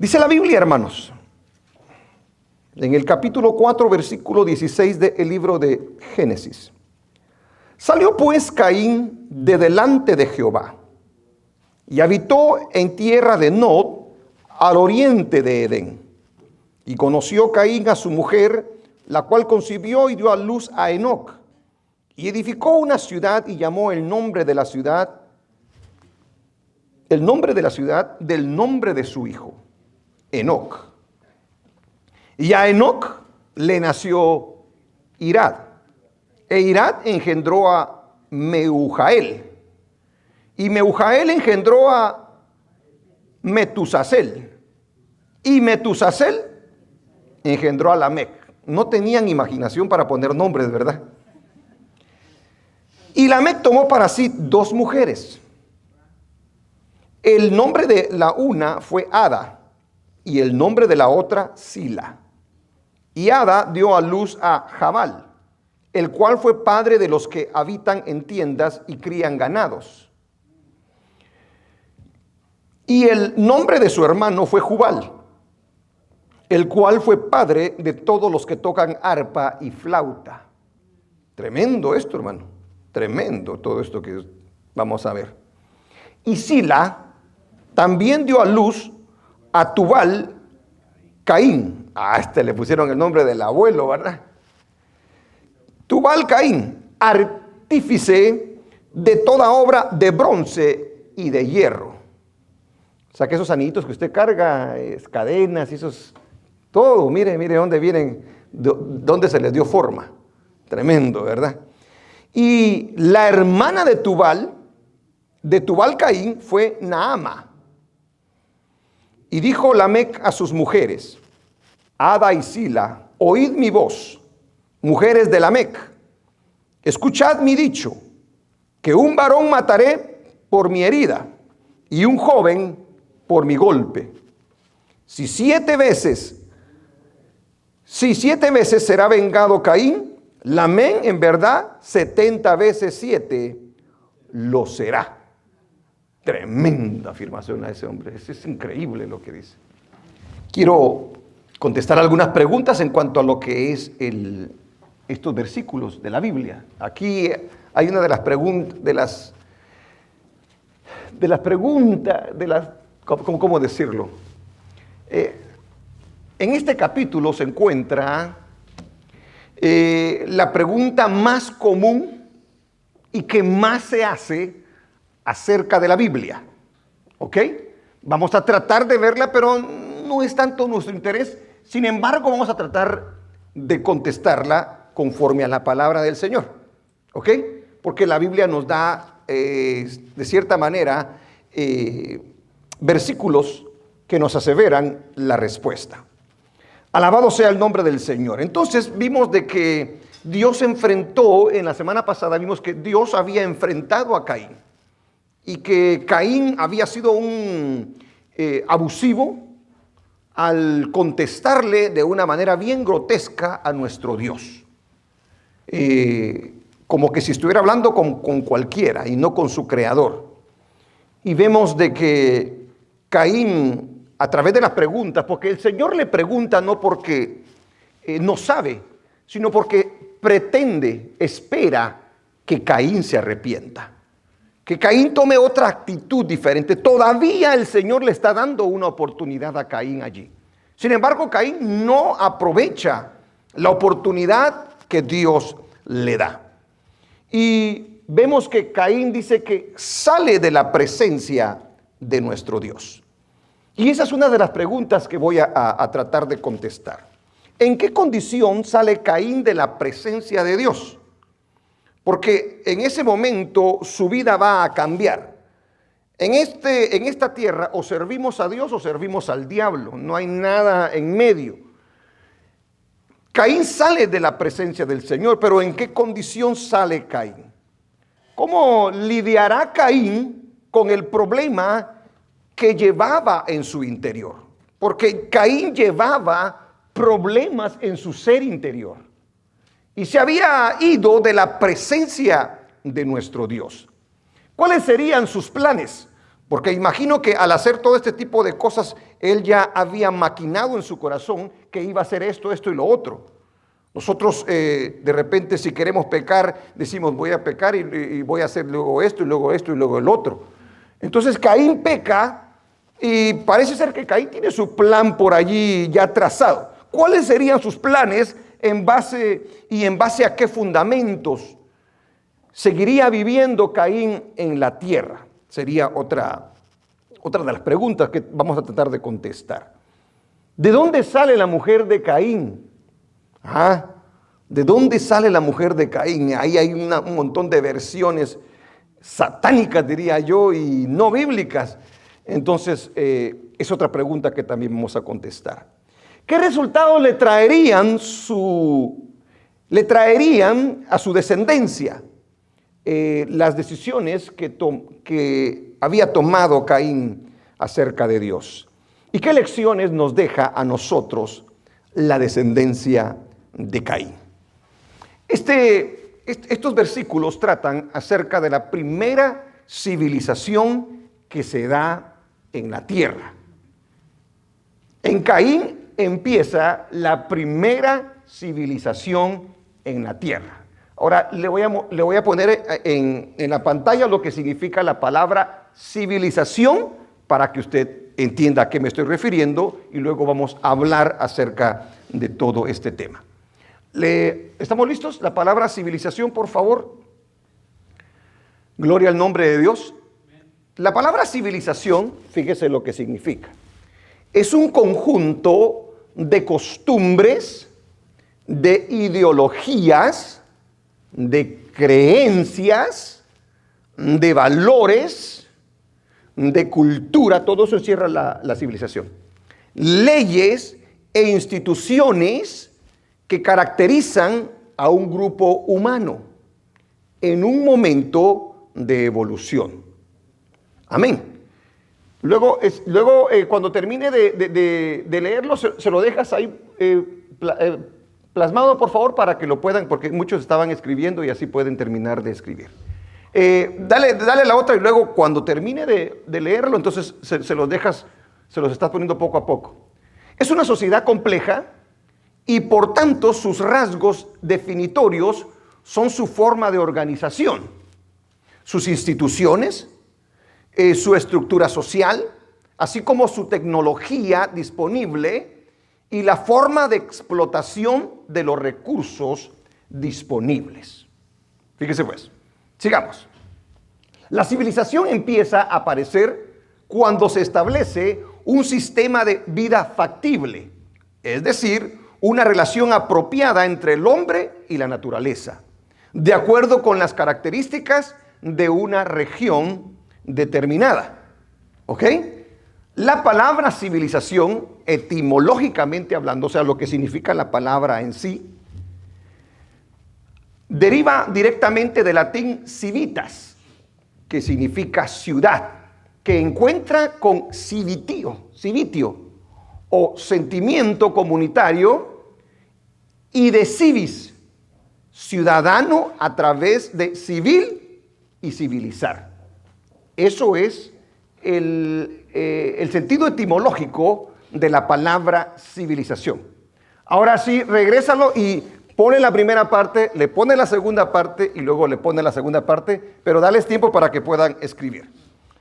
Dice la Biblia, hermanos, en el capítulo 4, versículo 16 del libro de Génesis. Salió pues Caín de delante de Jehová y habitó en tierra de Nod, al oriente de Edén. Y conoció Caín a su mujer, la cual concibió y dio a luz a Enoc. Y edificó una ciudad y llamó el nombre de la ciudad del nombre de su hijo, Enoc. Y a Enoc le nació Irad. E Irad engendró a Meujael. Y Meujael engendró a Metusacel. Y Metusacel engendró a Lamec. No tenían imaginación para poner nombres, ¿verdad? Y Lamec tomó para sí 2 mujeres. El nombre de la una fue Ada y el nombre de la otra Sila. Y Ada dio a luz a Jabal, el cual fue padre de los que habitan en tiendas y crían ganados. Y el nombre de su hermano fue Jubal, el cual fue padre de todos los que tocan arpa y flauta. Tremendo esto, hermano. Tremendo todo esto que vamos a ver. Y Sila también dio a luz a Tubal Caín. A este le pusieron el nombre del abuelo, ¿verdad? Tubal Caín, artífice de toda obra de bronce y de hierro. O sea que esos anillitos que usted carga, cadenas y esos, todo, mire dónde vienen, dónde se les dio forma. Tremendo, ¿verdad? Y la hermana de Tubal Caín, fue Naama. Y dijo Lamec a sus mujeres, Ada y Sila, oíd mi voz, mujeres de Lamec, escuchad mi dicho, que un varón mataré por mi herida y un joven por mi golpe. Si 7 veces será vengado Caín, Lamec en verdad 70 veces 7 lo será. Tremenda afirmación a ese hombre. Es increíble lo que dice. Quiero contestar algunas preguntas en cuanto a lo que es estos versículos de la Biblia. Aquí hay una de las preguntas, ¿cómo decirlo? En este capítulo se encuentra la pregunta más común y que más se hace acerca de la Biblia. ¿Ok? Vamos a tratar de verla, pero no es tanto nuestro interés. Sin embargo, vamos a tratar de contestarla conforme a la palabra del Señor. ¿Ok? Porque la Biblia nos da, de cierta manera, versículos que nos aseveran la respuesta. Alabado sea el nombre del Señor. Entonces vimos de que Dios enfrentó, en la semana pasada vimos que Dios había enfrentado a Caín y que Caín había sido un abusivo al contestarle de una manera bien grotesca a nuestro Dios. Como que si estuviera hablando con cualquiera y no con su creador. Y vemos de que Caín, a través de las preguntas, porque el Señor le pregunta no porque no sabe, sino porque pretende, espera que Caín se arrepienta, que Caín tome otra actitud diferente. Todavía el Señor le está dando una oportunidad a Caín allí. Sin embargo, Caín no aprovecha la oportunidad que Dios le da. Y vemos que Caín dice que sale de la presencia de nuestro Dios. Y esa es una de las preguntas que voy a tratar de contestar. ¿En qué condición sale Caín de la presencia de Dios? Porque en ese momento su vida va a cambiar. En esta tierra o servimos a Dios o servimos al diablo. No hay nada en medio. Caín sale de la presencia del Señor, pero ¿en qué condición sale Caín? ¿Cómo lidiará Caín con el problema que llevaba en su interior? Porque Caín llevaba problemas en su ser interior y se había ido de la presencia de nuestro Dios. ¿Cuáles serían sus planes? Porque imagino que al hacer todo este tipo de cosas Él ya había maquinado en su corazón que iba a hacer esto, esto y lo otro. Nosotros de repente, si queremos pecar, decimos voy a pecar y voy a hacer luego esto y luego esto y luego el otro. Entonces Caín peca y parece ser que Caín tiene su plan por allí ya trazado. ¿Cuáles serían sus planes en base a qué fundamentos seguiría viviendo Caín en la tierra? Sería otra de las preguntas que vamos a tratar de contestar. ¿De dónde sale la mujer de Caín? ¿De dónde sale la mujer de Caín? Ahí hay un montón de versiones satánicas, diría yo, y no bíblicas. Entonces, es otra pregunta que también vamos a contestar. ¿Qué resultados le traerían a su descendencia las decisiones que había tomado Caín acerca de Dios? ¿Y qué lecciones nos deja a nosotros la descendencia de Caín? Estos versículos tratan acerca de la primera civilización que se da en la tierra. En Caín empieza la primera civilización en la tierra. Ahora le voy a poner en la pantalla lo que significa la palabra civilización para que usted entienda a qué me estoy refiriendo y luego vamos a hablar acerca de todo este tema. ¿Estamos listos? La palabra civilización, por favor. Gloria al nombre de Dios. La palabra civilización, fíjese lo que significa. Es un conjunto de costumbres, de ideologías, de creencias, de valores, de cultura, todo eso encierra la civilización. Leyes e instituciones que caracterizan a un grupo humano en un momento de evolución. Amén. Luego cuando termine de leerlo, se lo dejas ahí plasmado, por favor, para que lo puedan, porque muchos estaban escribiendo y así pueden terminar de escribir. Dale la otra y luego cuando termine de leerlo, entonces se los estás poniendo poco a poco. Es una sociedad compleja y por tanto sus rasgos definitorios son su forma de organización, sus instituciones, su estructura social, así como su tecnología disponible y la forma de explotación de los recursos disponibles. Fíjese pues, sigamos. La civilización empieza a aparecer cuando se establece un sistema de vida factible, es decir, una relación apropiada entre el hombre y la naturaleza, de acuerdo con las características de una región determinada. ¿Ok? La palabra civilización, etimológicamente hablando, o sea, lo que significa la palabra en sí, deriva directamente del latín civitas, que significa ciudad, que encuentra con civitio o sentimiento comunitario, y de civis, ciudadano a través de civil y civilizar. Eso es el sentido etimológico de la palabra civilización. Ahora sí, regrésalo y pone la primera parte, le pone la segunda parte y luego le pone la segunda parte, pero dales tiempo para que puedan escribir.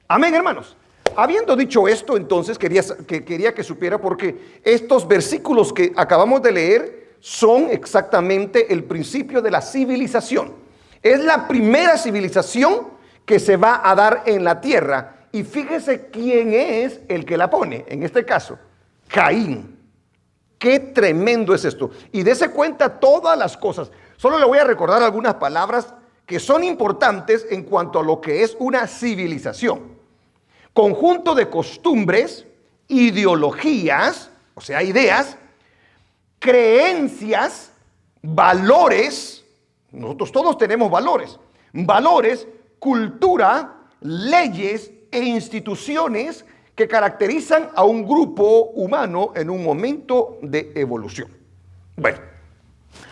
Amén, hermanos. Habiendo dicho esto, entonces quería que supiera, porque estos versículos que acabamos de leer son exactamente el principio de la civilización. Es la primera civilización que se va a dar en la tierra. Y fíjese quién es el que la pone, en este caso, Caín. Qué tremendo es esto. Y dése cuenta todas las cosas. Solo le voy a recordar algunas palabras que son importantes en cuanto a lo que es una civilización. Conjunto de costumbres, ideologías, o sea, ideas, creencias, valores. Nosotros todos tenemos valores. Valores, cultura, leyes e instituciones que caracterizan a un grupo humano en un momento de evolución. Bueno,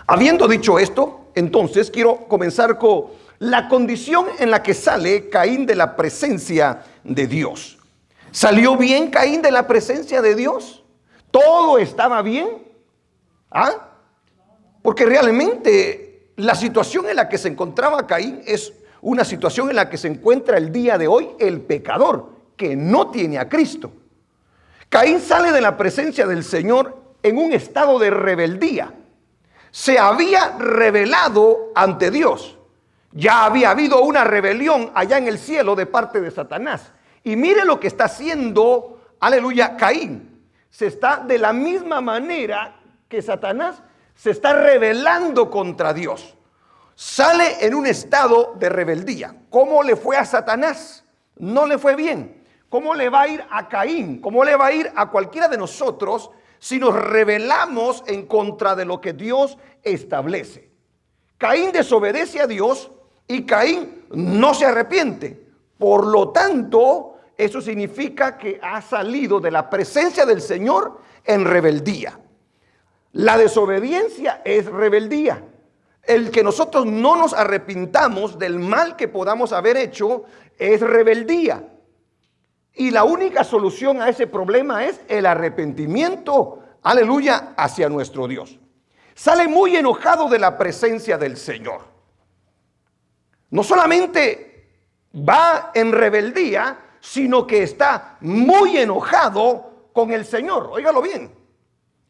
habiendo dicho esto, entonces quiero comenzar con la condición en la que sale Caín de la presencia de Dios. ¿Salió bien Caín de la presencia de Dios? ¿Todo estaba bien? ¿Ah? Porque realmente la situación en la que se encontraba Caín es una situación en la que se encuentra el día de hoy el pecador que no tiene a Cristo. Caín sale de la presencia del Señor en un estado de rebeldía. Se había rebelado ante Dios. Ya había habido una rebelión allá en el cielo de parte de Satanás. Y mire lo que está haciendo, aleluya, Caín. Se está de la misma manera que Satanás se está rebelando contra Dios. Sale en un estado de rebeldía. ¿Cómo le fue a Satanás? No le fue bien. ¿Cómo le va a ir a Caín? ¿Cómo le va a ir a cualquiera de nosotros si nos rebelamos en contra de lo que Dios establece? Caín desobedece a Dios y Caín no se arrepiente. Por lo tanto, eso significa que ha salido de la presencia del Señor en rebeldía. La desobediencia es rebeldía. El que nosotros no nos arrepintamos del mal que podamos haber hecho es rebeldía. Y la única solución a ese problema es el arrepentimiento, aleluya, hacia nuestro Dios. Sale muy enojado de la presencia del Señor. No solamente va en rebeldía, sino que está muy enojado con el Señor. Óigalo bien.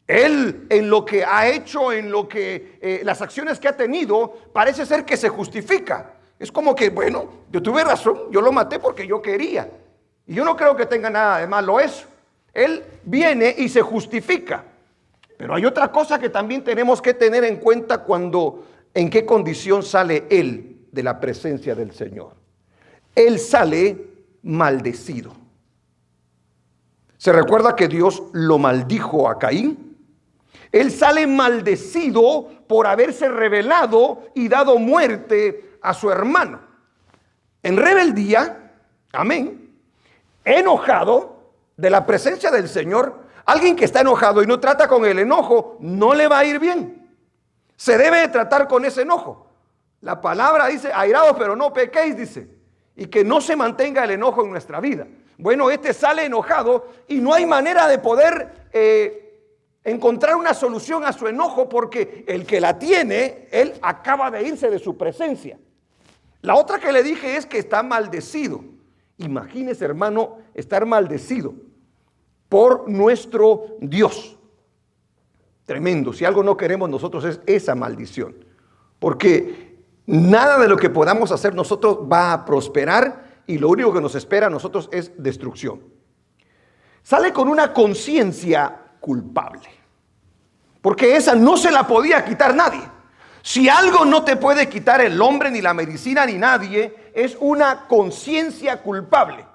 Él en lo que ha hecho, en lo que las acciones que ha tenido, parece ser que se justifica. Es como que, bueno, yo tuve razón, yo lo maté porque yo quería. Y yo no creo que tenga nada de malo eso. Él viene y se justifica. Pero hay otra cosa que también tenemos que tener en cuenta cuando, en qué condición sale él de la presencia del Señor. Él sale maldecido. ¿Se recuerda que Dios lo maldijo a Caín? Él sale maldecido por haberse rebelado y dado muerte a su hermano. En rebeldía, amén, enojado de la presencia del Señor. Alguien que está enojado y no trata con el enojo, no le va a ir bien. Se debe de tratar con ese enojo. La palabra dice, airados pero no pequéis, dice. Y que no se mantenga el enojo en nuestra vida. Bueno, este sale enojado y no hay manera de poder encontrar una solución a su enojo porque el que la tiene, él acaba de irse de su presencia. La otra que le dije es que está maldecido. Imagínese, hermano, estar maldecido por nuestro Dios. Tremendo. Si algo no queremos nosotros es esa maldición. Porque nada de lo que podamos hacer nosotros va a prosperar y lo único que nos espera a nosotros es destrucción. Sale con una conciencia culpable. Porque esa no se la podía quitar nadie. Si algo no te puede quitar el hombre, ni la medicina, ni nadie, es una conciencia culpable.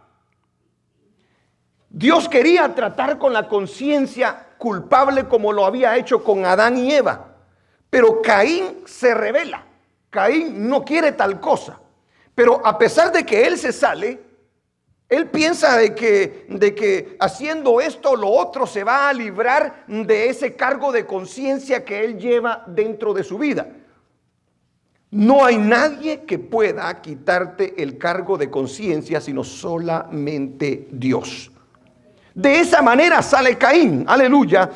Dios quería tratar con la conciencia culpable como lo había hecho con Adán y Eva. Pero Caín se rebela. Caín no quiere tal cosa. Pero a pesar de que él se sale, él piensa de que haciendo esto o lo otro se va a librar de ese cargo de conciencia que él lleva dentro de su vida. No hay nadie que pueda quitarte el cargo de conciencia sino solamente Dios. De esa manera sale Caín, aleluya,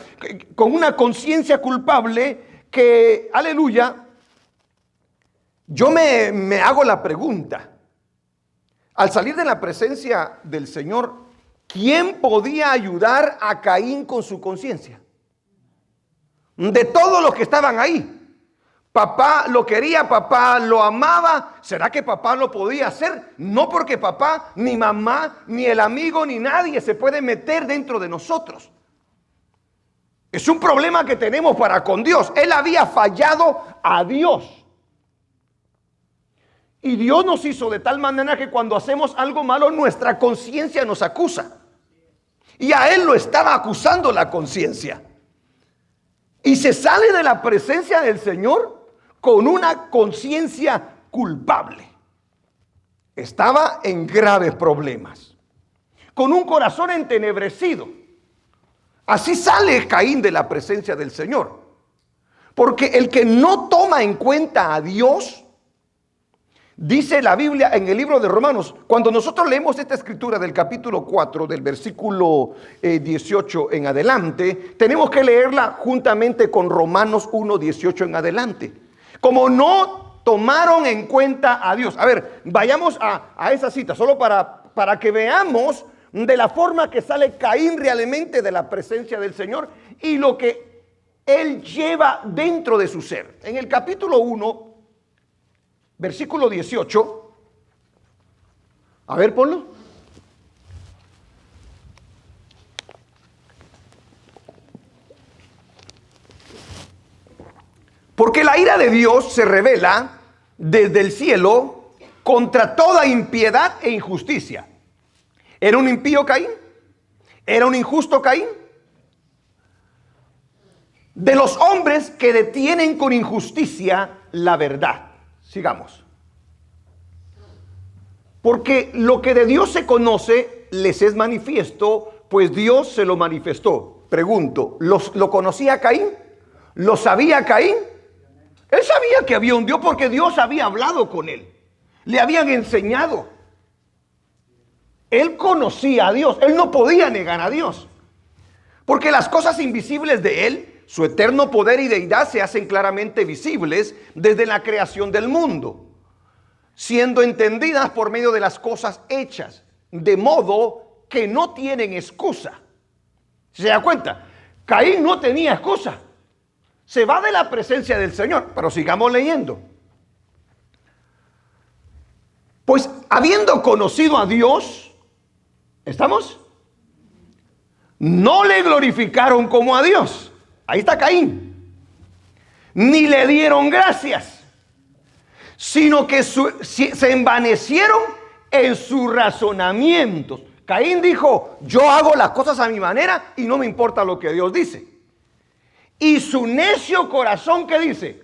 con una conciencia culpable que, aleluya, yo me hago la pregunta. Al salir de la presencia del Señor, ¿quién podía ayudar a Caín con su conciencia? De todos los que estaban ahí. Papá lo quería, papá lo amaba. ¿Será que papá lo podía hacer? No, porque papá, ni mamá, ni el amigo, ni nadie se puede meter dentro de nosotros. Es un problema que tenemos para con Dios. Él había fallado a Dios. Y Dios nos hizo de tal manera que cuando hacemos algo malo, nuestra conciencia nos acusa. Y a él lo estaba acusando la conciencia. Y se sale de la presencia del Señor con una conciencia culpable. Estaba en graves problemas. Con un corazón entenebrecido. Así sale Caín de la presencia del Señor. Porque el que no toma en cuenta a Dios Dice la Biblia en el libro de Romanos, cuando nosotros leemos esta escritura del capítulo 4, del versículo 18 en adelante, tenemos que leerla juntamente con Romanos 1, 18 en adelante. Como no tomaron en cuenta a Dios. A ver, vayamos a esa cita, solo para que veamos de la forma que sale Caín realmente de la presencia del Señor y lo que él lleva dentro de su ser. En el capítulo 1, versículo 18. A ver, ponlo. Porque la ira de Dios se revela desde el cielo contra toda impiedad e injusticia. ¿Era un impío Caín? ¿Era un injusto Caín? De los hombres que detienen con injusticia la verdad. Sigamos. Porque lo que de Dios se conoce les es manifiesto, pues Dios se lo manifestó. Pregunto, ¿lo conocía Caín? ¿Lo sabía Caín? Él sabía que había un Dios porque Dios había hablado con él. Le habían enseñado. Él conocía a Dios. Él no podía negar a Dios. Porque las cosas invisibles de él, su eterno poder y deidad, se hacen claramente visibles desde la creación del mundo, siendo entendidas por medio de las cosas hechas, de modo que no tienen excusa. ¿Se da cuenta? Caín no tenía excusa. Se va de la presencia del Señor, pero sigamos leyendo. Pues habiendo conocido a Dios, ¿estamos? No le glorificaron como a Dios. Ahí está Caín. Ni le dieron gracias, sino que se envanecieron en sus razonamientos. Caín dijo, yo hago las cosas a mi manera y no me importa lo que Dios dice. Y su necio corazón, ¿qué dice?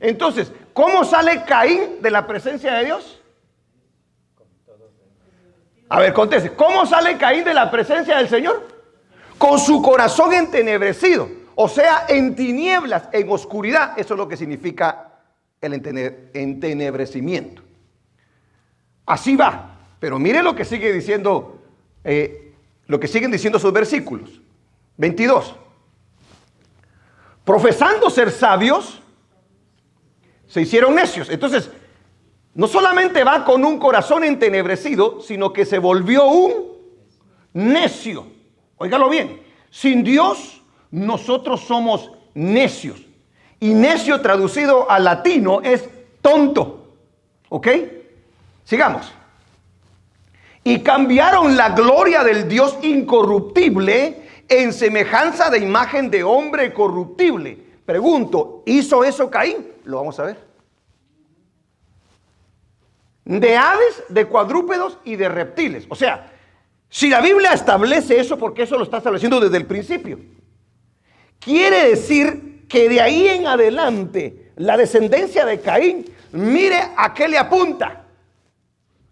Entonces, ¿cómo sale Caín de la presencia de Dios? A ver, conteste, ¿cómo sale Caín de la presencia del Señor? Con su corazón entenebrecido, o sea, en tinieblas, en oscuridad. Eso es lo que significa el entenebrecimiento. Así va, pero mire lo que sigue diciendo, lo que siguen diciendo sus versículos. 22. Profesando ser sabios, se hicieron necios. Entonces, no solamente va con un corazón entenebrecido, sino que se volvió un necio. Óigalo bien, sin Dios nosotros somos necios. Y necio traducido al latino es tonto. ¿Ok? Sigamos. Y cambiaron la gloria del Dios incorruptible en semejanza de imagen de hombre corruptible. Pregunto, ¿hizo eso Caín? Lo vamos a ver. De aves, de cuadrúpedos y de reptiles. O sea, si la Biblia establece eso, porque eso lo está estableciendo desde el principio, quiere decir que de ahí en adelante la descendencia de Caín, mire a qué le apunta.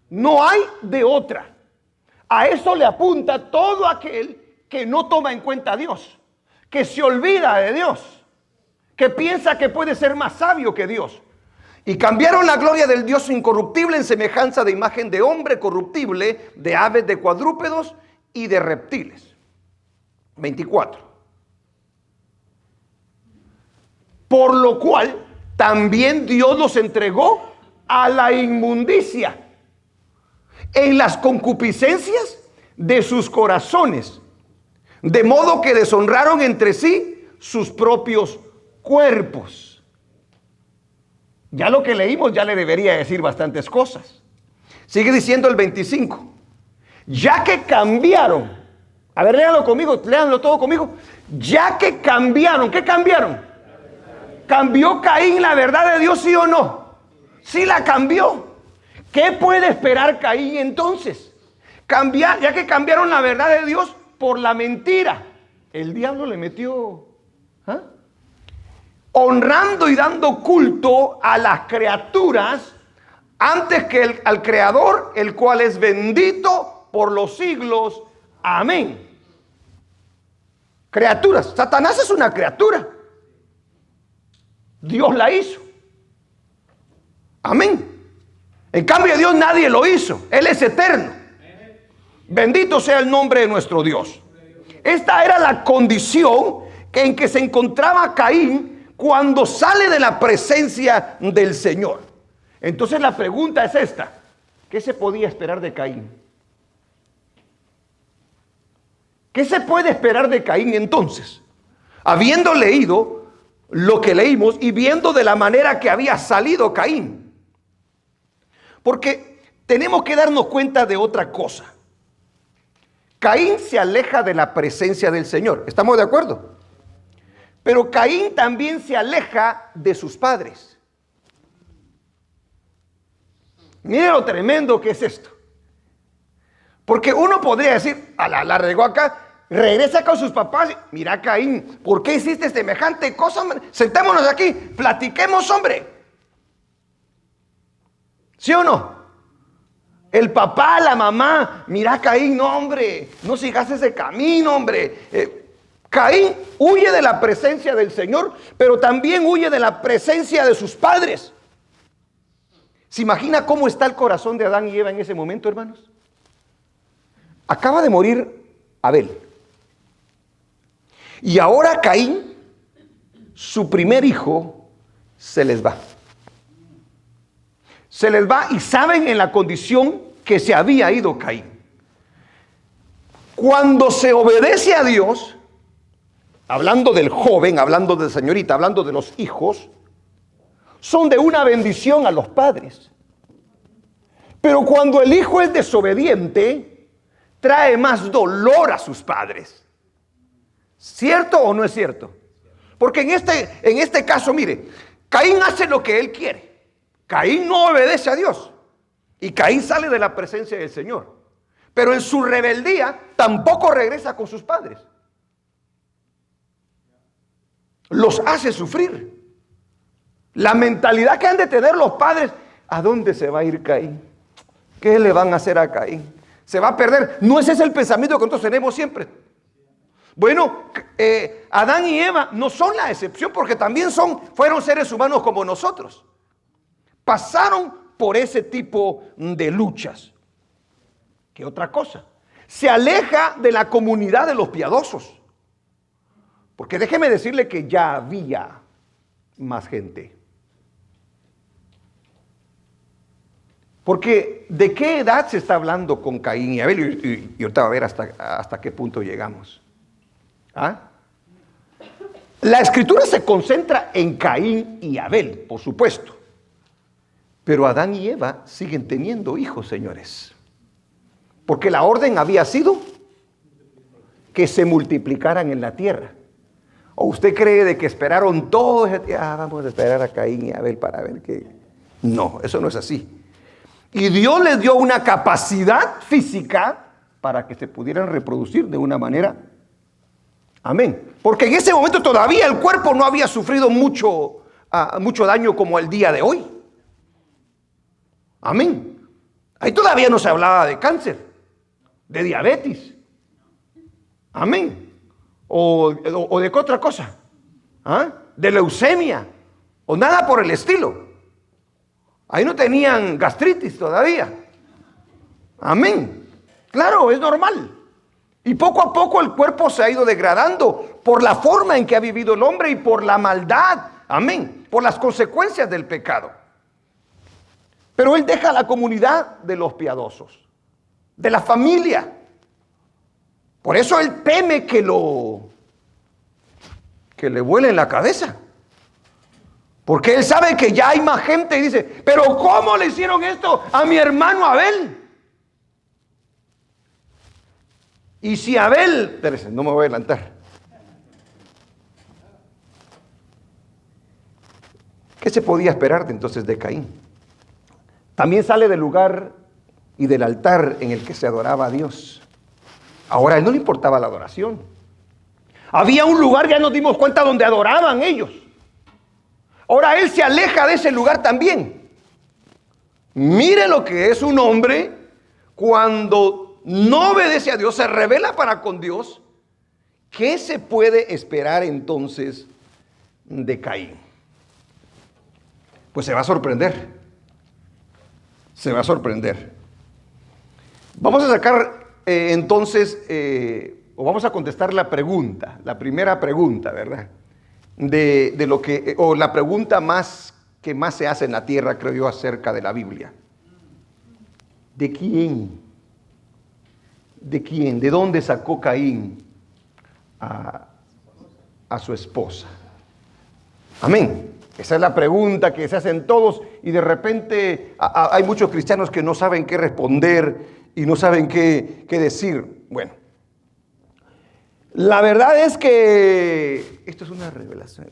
No hay de otra. A eso le apunta todo aquel que no toma en cuenta a Dios, que se olvida de Dios, que piensa que puede ser más sabio que Dios. Y cambiaron la gloria del Dios incorruptible en semejanza de imagen de hombre corruptible, de aves, de cuadrúpedos y de reptiles. 24. Por lo cual también Dios los entregó a la inmundicia en las concupiscencias de sus corazones, de modo que deshonraron entre sí sus propios cuerpos. Ya lo que leímos ya le debería decir bastantes cosas. Sigue diciendo el 25. Ya que cambiaron, a ver, léanlo conmigo, léanlo todo conmigo. Ya que cambiaron, ¿qué cambiaron? ¿Cambió Caín la verdad de Dios, sí o no? Sí la cambió. ¿Qué puede esperar Caín entonces? Ya que cambiaron la verdad de Dios por la mentira. El diablo le metió, honrando y dando culto a las criaturas antes que al Creador, el cual es bendito por los siglos. Amén. Criaturas. Satanás es una criatura. Dios la hizo. Amén. En cambio a Dios nadie lo hizo. Él es eterno. Bendito sea el nombre de nuestro Dios. Esta era la condición en que se encontraba Caín cuando sale de la presencia del Señor. Entonces la pregunta es esta: ¿qué se podía esperar de Caín? ¿Qué se puede esperar de Caín entonces? Habiendo leído lo que leímos y viendo de la manera que había salido Caín. Porque tenemos que darnos cuenta de otra cosa. Caín se aleja de la presencia del Señor. ¿Estamos de acuerdo? Pero Caín también se aleja de sus padres. Mire lo tremendo que es esto. Porque uno podría decir, la regó acá, regresa con sus papás. Mira, Caín, ¿por qué hiciste semejante cosa? Sentémonos aquí, platiquemos, hombre. ¿Sí o no? El papá, la mamá, mira, Caín, no, hombre, no sigas ese camino, hombre. Caín huye de la presencia del Señor, pero también huye de la presencia de sus padres. ¿Se imagina cómo está el corazón de Adán y Eva en ese momento, hermanos? Acaba de morir Abel. Y ahora Caín, su primer hijo, se les va. Se les va y saben en la condición que se había ido Caín. Cuando se obedece a Dios, hablando del joven, hablando de señorita, hablando de los hijos, son de una bendición a los padres. Pero cuando el hijo es desobediente, trae más dolor a sus padres. ¿Cierto o no es cierto? Porque en este caso, mire, Caín hace lo que él quiere. Caín no obedece a Dios. Y Caín sale de la presencia del Señor. Pero en su rebeldía tampoco regresa con sus padres. Los hace sufrir. La mentalidad que han de tener los padres: ¿a dónde se va a ir Caín? ¿Qué le van a hacer a Caín? Se va a perder. No ese es el pensamiento que nosotros tenemos siempre. Bueno, Adán y Eva no son la excepción, porque también fueron seres humanos como nosotros. Pasaron por ese tipo de luchas. ¿Qué otra cosa? Se aleja de la comunidad de los piadosos. Porque déjeme decirle que ya había más gente. Porque ¿de qué edad se está hablando con Caín y Abel? Y ahorita va a ver hasta qué punto llegamos. ¿Ah? La escritura se concentra en Caín y Abel, por supuesto. Pero Adán y Eva siguen teniendo hijos, señores. Porque la orden había sido que se multiplicaran en la tierra. ¿O usted cree de que esperaron todo ese tiempo? Vamos a esperar a Caín y Abel para ver qué. No, eso no es así. Y Dios les dio una capacidad física para que se pudieran reproducir de una manera. Amén. Porque en ese momento todavía el cuerpo no había sufrido mucho daño como el día de hoy. Amén. Ahí todavía no se hablaba de cáncer, de diabetes. Amén. O de qué otra cosa. ¿Ah? De leucemia. O nada por el estilo. Ahí no tenían gastritis todavía. Amén. Claro, es normal. Y poco a poco el cuerpo se ha ido degradando por la forma en que ha vivido el hombre y por la maldad. Amén. Por las consecuencias del pecado. Pero él deja la comunidad de los piadosos, de la familia. Por eso él teme que le vuele en la cabeza. Porque él sabe que ya hay más gente y dice: pero ¿cómo le hicieron esto a mi hermano Abel? Y si Abel, espérese, no me voy a adelantar. ¿Qué se podía esperar entonces de Caín? También sale del lugar y del altar en el que se adoraba a Dios. Ahora a él no le importaba la adoración. Había un lugar, ya nos dimos cuenta, donde adoraban ellos. Ahora él se aleja de ese lugar también. Mire lo que es un hombre cuando no obedece a Dios, se rebela para con Dios. ¿Qué se puede esperar entonces de Caín? Pues se va a sorprender. Se va a sorprender. Vamos a sacar entonces, o vamos a contestar la pregunta, la primera pregunta, ¿verdad? De lo que, o la pregunta que más se hace en la tierra, creo yo, acerca de la Biblia. ¿De quién? ¿De quién? ¿De dónde sacó Caín a su esposa? Amén. Esa es la pregunta que se hacen todos y de repente hay muchos cristianos que no saben qué responder y no saben qué decir. Bueno, la verdad es que esto es una revelación.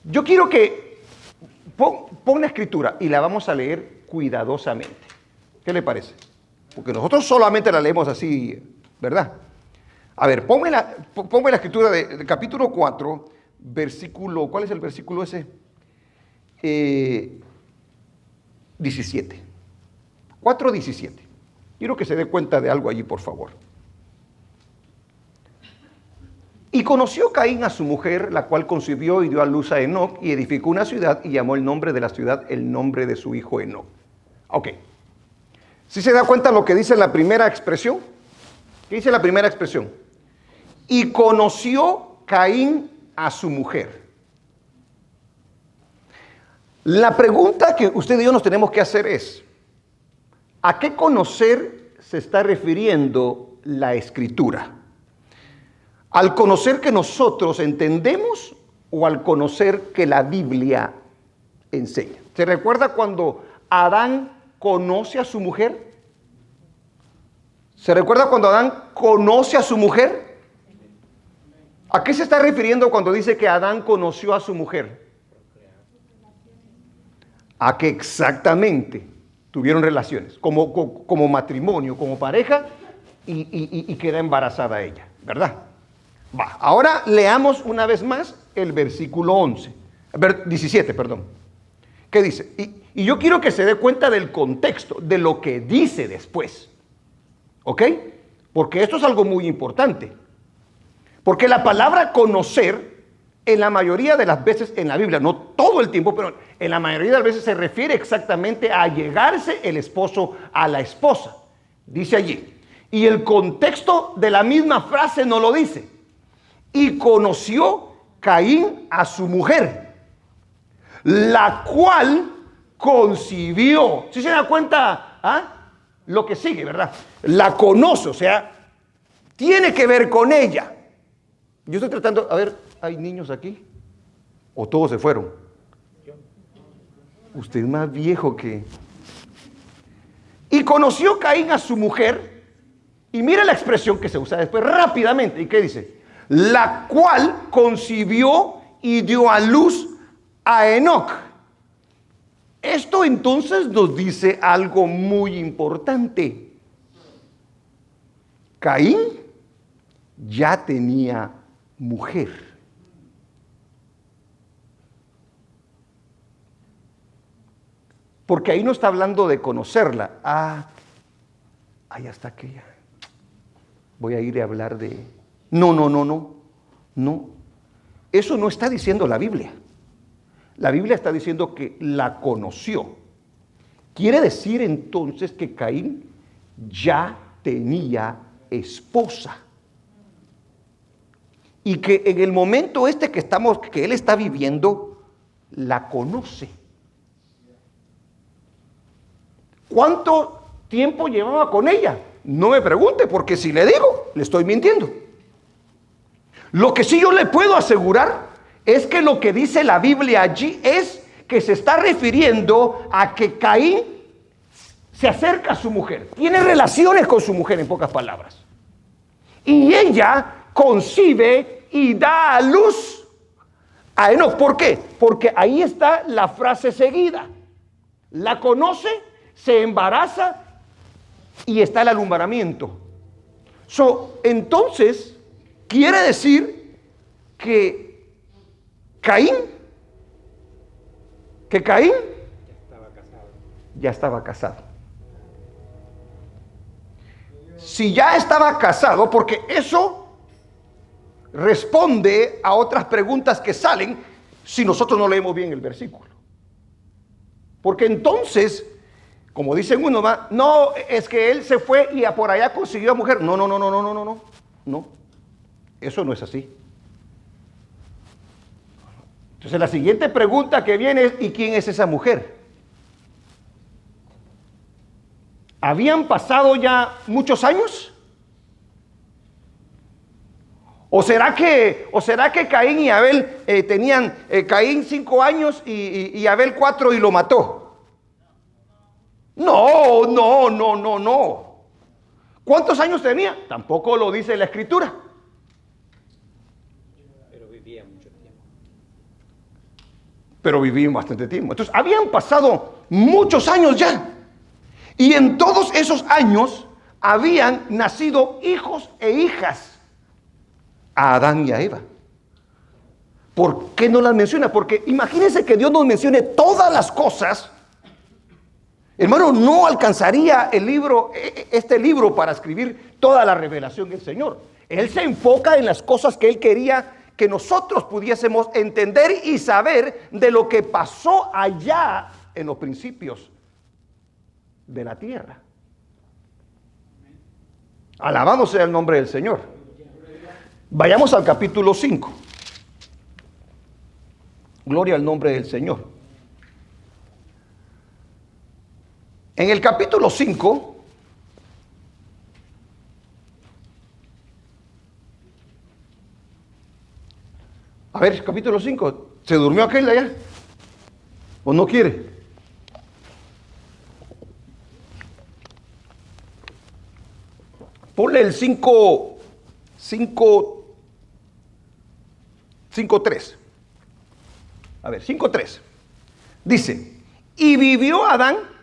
Yo quiero que pon la escritura y la vamos a leer cuidadosamente. ¿Qué le parece? Porque nosotros solamente la leemos así, ¿verdad? A ver, ponme la escritura del capítulo 4, versículo, ¿cuál es el versículo ese? 17. 4:17. Quiero que se dé cuenta de algo allí, por favor. Y conoció Caín a su mujer, la cual concibió y dio a luz a Enoc, y edificó una ciudad y llamó el nombre de la ciudad el nombre de su hijo Enoc. Ok. ¿Sí se da cuenta lo que dice la primera expresión? ¿Qué dice la primera expresión? Y conoció Caín a su mujer. La pregunta que usted y yo nos tenemos que hacer es, ¿a qué conocer se está refiriendo la Escritura? ¿Al conocer que nosotros entendemos o al conocer que la Biblia enseña? ¿Se recuerda cuando Adán conoce a su mujer? ¿Se recuerda cuando Adán conoce a su mujer? ¿A qué se está refiriendo cuando dice que Adán conoció a su mujer? A que exactamente tuvieron relaciones, como matrimonio, como pareja, y queda embarazada ella, ¿verdad? Va, ahora leamos una vez más el versículo 17, perdón. ¿Qué dice? Y yo quiero que se dé cuenta del contexto, de lo que dice después. ¿Ok? Porque esto es algo muy importante. Porque la palabra conocer, en la mayoría de las veces en la Biblia, no todo el tiempo, pero en la mayoría de las veces se refiere exactamente a llegarse el esposo a la esposa. Dice allí. Y el contexto de la misma frase no lo dice. Y conoció Caín a su mujer, la cual concibió. ¿Sí se da cuenta? Lo que sigue, ¿verdad? La conoce, o sea, tiene que ver con ella. Yo estoy tratando, a ver, ¿hay niños aquí? ¿O todos se fueron? Usted es más viejo que... Y conoció Caín a su mujer, y mira la expresión que se usa después rápidamente. ¿Y qué dice? La cual concibió y dio a luz a Enoc. Esto entonces nos dice algo muy importante. Caín ya tenía mujer. Porque ahí no está hablando de conocerla. Ahí está aquella. Voy a ir a hablar de... No. Eso no está diciendo la Biblia. La Biblia está diciendo que la conoció. Quiere decir entonces que Caín ya tenía esposa. Y que en el momento que él está viviendo, la conoce. ¿Cuánto tiempo llevaba con ella? No me pregunte, porque si le digo, le estoy mintiendo. Lo que sí yo le puedo asegurar es que lo que dice la Biblia allí es que se está refiriendo a que Caín se acerca a su mujer, tiene relaciones con su mujer, en pocas palabras. Y ella concibe y da a luz a Enoc. ¿Por qué? Porque ahí está la frase seguida. La conoce, se embaraza y está el alumbramiento. Entonces, quiere decir que Caín ya estaba casado. Si ya estaba casado, porque eso responde a otras preguntas que salen si nosotros no leemos bien el versículo. Porque entonces, como dicen uno, ¿va? No, es que él se fue y por allá consiguió a mujer. No, no, no, no, no, no, no, no. No, eso no es así. Entonces la siguiente pregunta que viene es, ¿y quién es esa mujer? ¿Habían pasado ya muchos años? ¿O será que Caín y Abel tenían Caín 5 años y Abel 4 y lo mató? No, no, no, no, no. ¿Cuántos años tenía? Tampoco lo dice la Escritura. Pero vivía mucho tiempo. Pero vivían bastante tiempo. Entonces, habían pasado muchos años ya. Y en todos esos años habían nacido hijos e hijas a Adán y a Eva. ¿Por qué no las menciona? Porque imagínense que Dios nos mencione todas las cosas. Hermano, no alcanzaría este libro para escribir toda la revelación del Señor. Él se enfoca en las cosas que Él quería que nosotros pudiésemos entender y saber de lo que pasó allá en los principios de la tierra. Alabado sea el nombre del Señor. Vayamos al capítulo 5. Gloria al nombre del Señor. En el capítulo 5, a ver, capítulo 5, ¿se durmió aquel de allá? ¿O no quiere? Ponle el 5:3. A ver, 5:3. Dice, y vivió Adán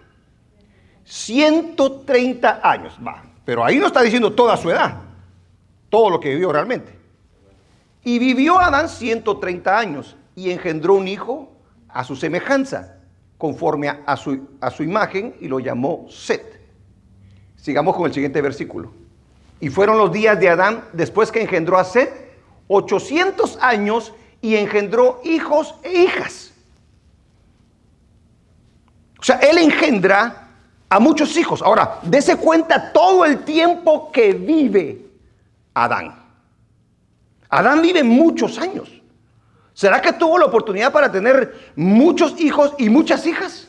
130 años. Va, pero ahí no está diciendo toda su edad, todo lo que vivió realmente. Y vivió Adán 130 años y engendró un hijo a su semejanza, conforme a su imagen, y lo llamó Set. Sigamos con el siguiente versículo. Y fueron los días de Adán, después que engendró a Set, 800 años, y engendró hijos e hijas. O sea, él engendra a muchos hijos. Ahora, dése cuenta todo el tiempo que vive Adán. Adán vive muchos años. ¿Será que tuvo la oportunidad para tener muchos hijos y muchas hijas?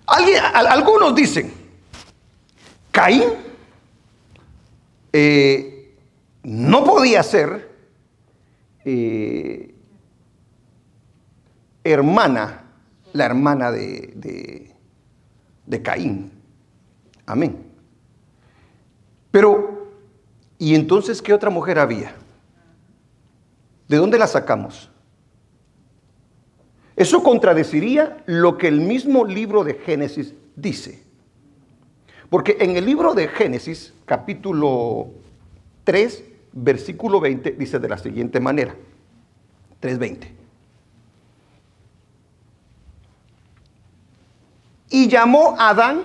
Algunos dicen, Caín no podía ser la hermana de Caín. Amén. Pero, ¿y entonces qué otra mujer había? ¿De dónde la sacamos? Eso contradeciría lo que el mismo libro de Génesis dice. Porque en el libro de Génesis, capítulo 3, versículo 20, dice de la siguiente manera. 3:20. Y llamó a Adán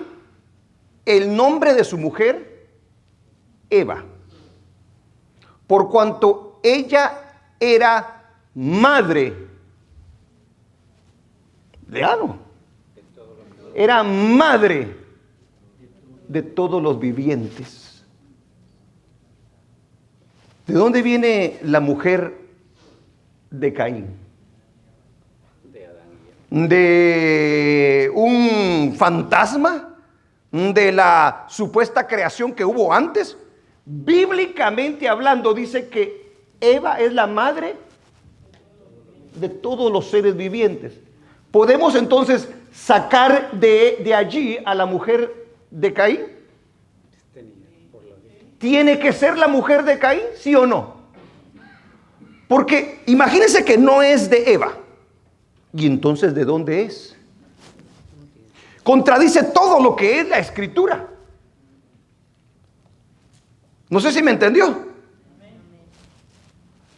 el nombre de su mujer Eva, por cuanto ella era madre de Adán. Era madre de todos los vivientes. ¿De dónde viene la mujer de Caín? ¿De un fantasma? ¿De la supuesta creación que hubo antes? Bíblicamente hablando, dice que Eva es la madre de todos los seres vivientes. ¿Podemos entonces sacar de allí a la mujer de Caín? ¿Tiene que ser la mujer de Caín, sí o no? Porque imagínense que no es de Eva. ¿Y entonces de dónde es? Contradice todo lo que es la Escritura. No sé si me entendió.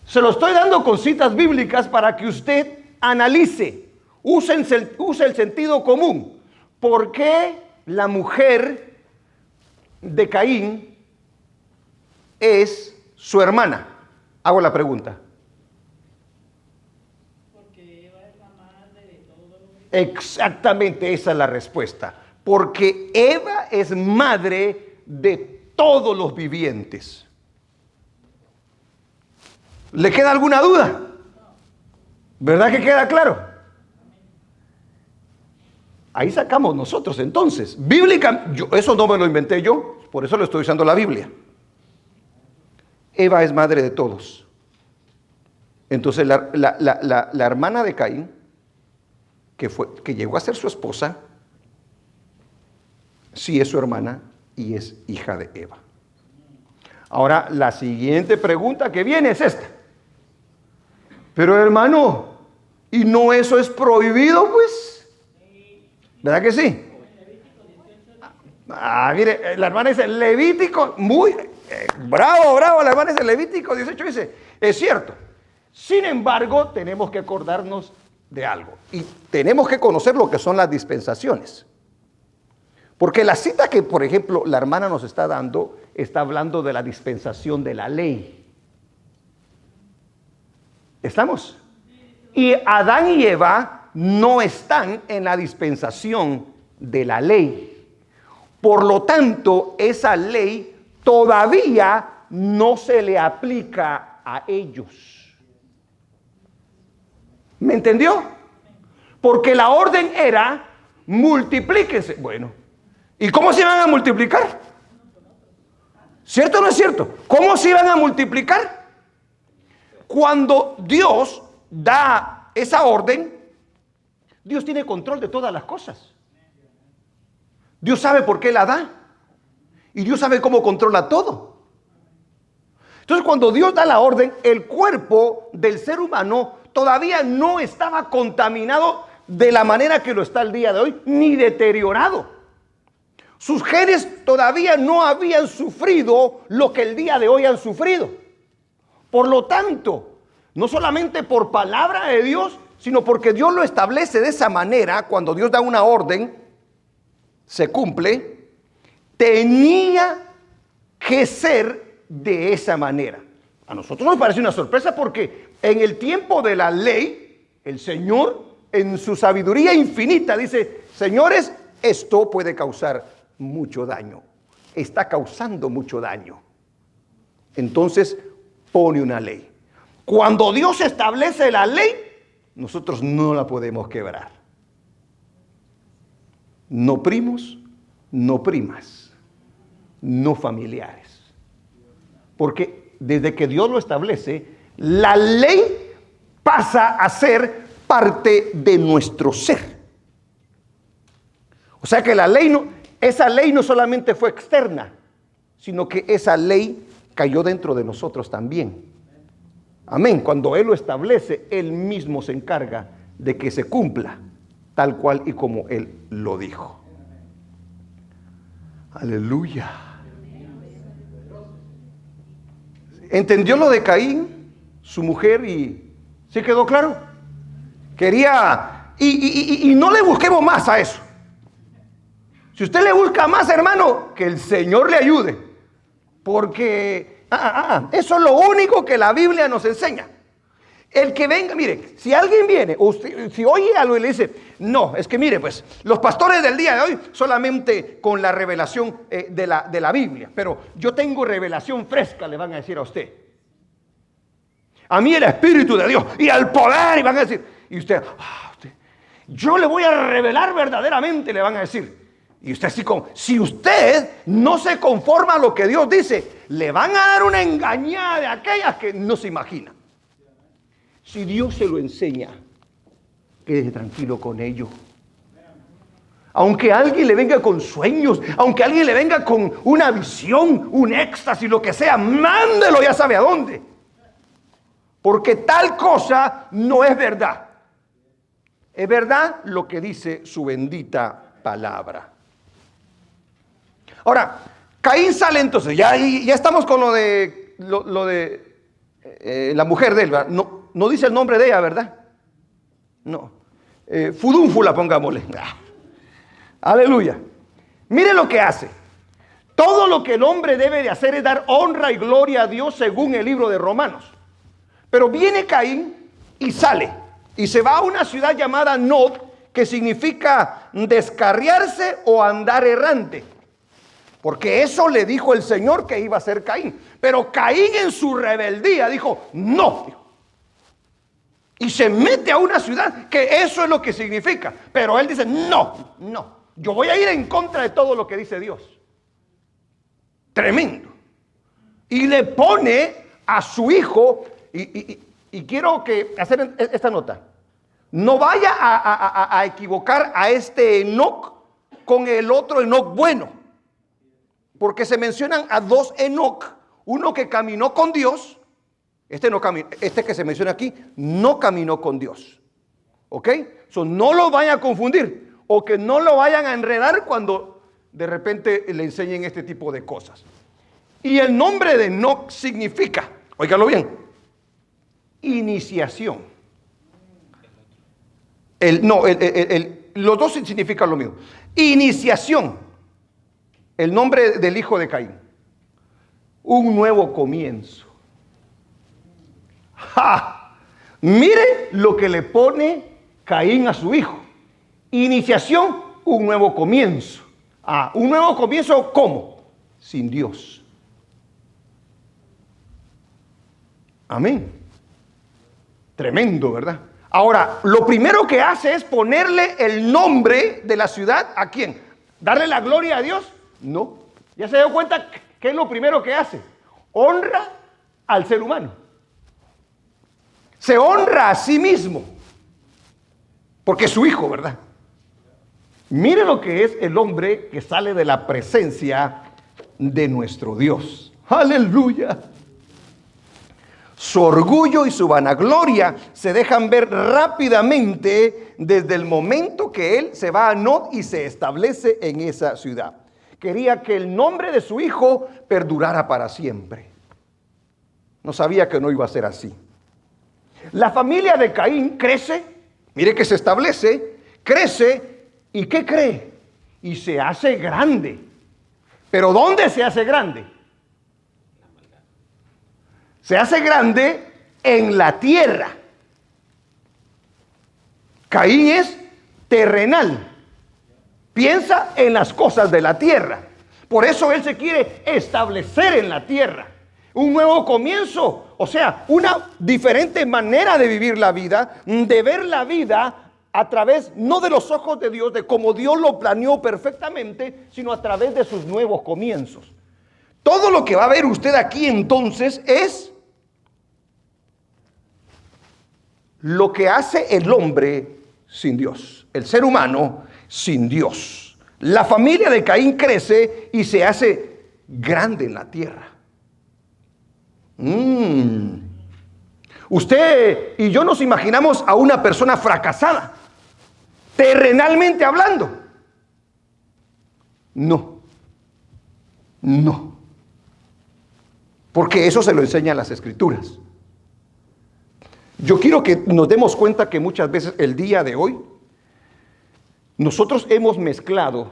Se lo estoy dando con citas bíblicas para que usted analice, use el sentido común. ¿Por qué la mujer de Caín es su hermana? Hago la pregunta. Porque Eva es la madre de todos los Exactamente, esa es la respuesta. Porque Eva es madre de todos los vivientes. ¿Le queda alguna duda? ¿Verdad que queda claro? Ahí sacamos nosotros entonces. Bíblica, eso no me lo inventé yo, por eso lo estoy usando la Biblia. Eva es madre de todos. Entonces la hermana de Caín, que llegó a ser su esposa, sí es su hermana y es hija de Eva. Ahora, la siguiente pregunta que viene es esta. Pero hermano, ¿y no eso es prohibido, pues? ¿Verdad que sí? Mire, la hermana dice, Levítico, bravo, la hermana dice, Levítico 18 dice, es cierto. Sin embargo, tenemos que acordarnos de algo. Y tenemos que conocer lo que son las dispensaciones. Porque la cita que, por ejemplo, la hermana nos está dando, está hablando de la dispensación de la ley. ¿Estamos? Y Adán y Eva no están en la dispensación de la ley. Por lo tanto, esa ley todavía no se le aplica a ellos. ¿Me entendió? Porque la orden era, multiplíquense. Bueno, ¿y cómo se iban a multiplicar? ¿Cierto o no es cierto? ¿Cómo se iban a multiplicar? Cuando Dios da esa orden, Dios tiene control de todas las cosas. Dios sabe por qué la da. Y Dios sabe cómo controla todo. Entonces, cuando Dios da la orden, el cuerpo del ser humano todavía no estaba contaminado de la manera que lo está el día de hoy, ni deteriorado. Sus genes todavía no habían sufrido lo que el día de hoy han sufrido. Por lo tanto, no solamente por palabra de Dios, sino porque Dios lo establece de esa manera, cuando Dios da una orden, se cumple, tenía que ser de esa manera. A nosotros nos parece una sorpresa porque en el tiempo de la ley, el Señor en su sabiduría infinita dice, señores, esto puede causar mucho daño, está causando mucho daño. Entonces pone una ley. Cuando Dios establece la ley, nosotros no la podemos quebrar. No primos, no primas, no familiares. Porque desde que Dios lo establece, la ley pasa a ser parte de nuestro ser. O sea que esa ley no solamente fue externa, sino que esa ley cayó dentro de nosotros también. Amén. Cuando Él lo establece, Él mismo se encarga de que se cumpla tal cual y como Él lo dijo. Aleluya. ¿Entendió lo de Caín, su mujer, y sí quedó claro? Quería, y no le busquemos más a eso. Si usted le busca más, hermano, que el Señor le ayude. Porque eso es lo único que la Biblia nos enseña. El que venga, mire, si alguien viene, usted, si oye algo y le dice, no, es que mire, pues, los pastores del día de hoy solamente con la revelación de la Biblia, pero yo tengo revelación fresca, le van a decir a usted. A mí el Espíritu de Dios y al poder, y van a decir, y usted, yo le voy a revelar verdaderamente, le van a decir. Y usted así como, si usted no se conforma a lo que Dios dice, le van a dar una engañada de aquellas que no se imagina. Si Dios se lo enseña, quédese tranquilo con ello. Aunque alguien le venga con sueños, aunque alguien le venga con una visión, un éxtasis, lo que sea, mándelo ya sabe a dónde. Porque tal cosa no es verdad. Es verdad lo que dice su bendita palabra. Ahora, Caín sale entonces, ya estamos con lo de la mujer de él, ¿verdad? No dice el nombre de ella, ¿verdad? No. Fudúnfula, pongámosle. Aleluya. Mire lo que hace. Todo lo que el hombre debe de hacer es dar honra y gloria a Dios según el libro de Romanos. Pero viene Caín y sale. Y se va a una ciudad llamada Nod, que significa descarriarse o andar errante. Porque eso le dijo el Señor que iba a hacer Caín. Pero Caín en su rebeldía dijo, no. Y se mete a una ciudad que eso es lo que significa. Pero él dice, no, yo voy a ir en contra de todo lo que dice Dios. Tremendo. Y le pone a su hijo, y quiero que hacer esta nota. No vaya a equivocar a este Enoc con el otro Enoc bueno. Porque se mencionan a dos Enoc. Uno que caminó con Dios. Este que se menciona aquí no caminó con Dios. ¿Ok? No lo vayan a confundir. O que no lo vayan a enredar cuando de repente le enseñen este tipo de cosas. Y el nombre de Enoc significa, óigalo bien, iniciación. Los dos significan lo mismo. Iniciación. El nombre del hijo de Caín. Un nuevo comienzo. ¡Ja! Mire lo que le pone Caín a su hijo. Iniciación, un nuevo comienzo. ¿Un nuevo comienzo cómo? Sin Dios. Amén. Tremendo, ¿verdad? Ahora, lo primero que hace es ponerle el nombre de la ciudad. ¿A quién? ¿Darle la gloria a Dios? No. ¿Ya se dio cuenta qué es lo primero que hace? Honra al ser humano. Se honra a sí mismo. Porque es su hijo, ¿verdad? Mire lo que es el hombre que sale de la presencia de nuestro Dios. ¡Aleluya! Su orgullo y su vanagloria se dejan ver rápidamente desde el momento que él se va a Nod y se establece en esa ciudad. Quería que el nombre de su hijo perdurara para siempre. No sabía que no iba a ser así. La familia de Caín crece, mire que se establece, crece y ¿qué cree? Y se hace grande. ¿Pero dónde se hace grande? Se hace grande en la tierra. Caín es terrenal. Piensa en las cosas de la tierra. Por eso él se quiere establecer en la tierra. Un nuevo comienzo. O sea, una diferente manera de vivir la vida, de ver la vida a través, no de los ojos de Dios, de como Dios lo planeó perfectamente, sino a través de sus nuevos comienzos. Todo lo que va a ver usted aquí entonces es lo que hace el hombre sin Dios, el ser humano sin Dios. La familia de Caín crece y se hace grande en la tierra. Usted y yo nos imaginamos a una persona fracasada, terrenalmente hablando. No. Porque eso se lo enseñan las Escrituras. Yo quiero que nos demos cuenta que muchas veces el día de hoy nosotros hemos mezclado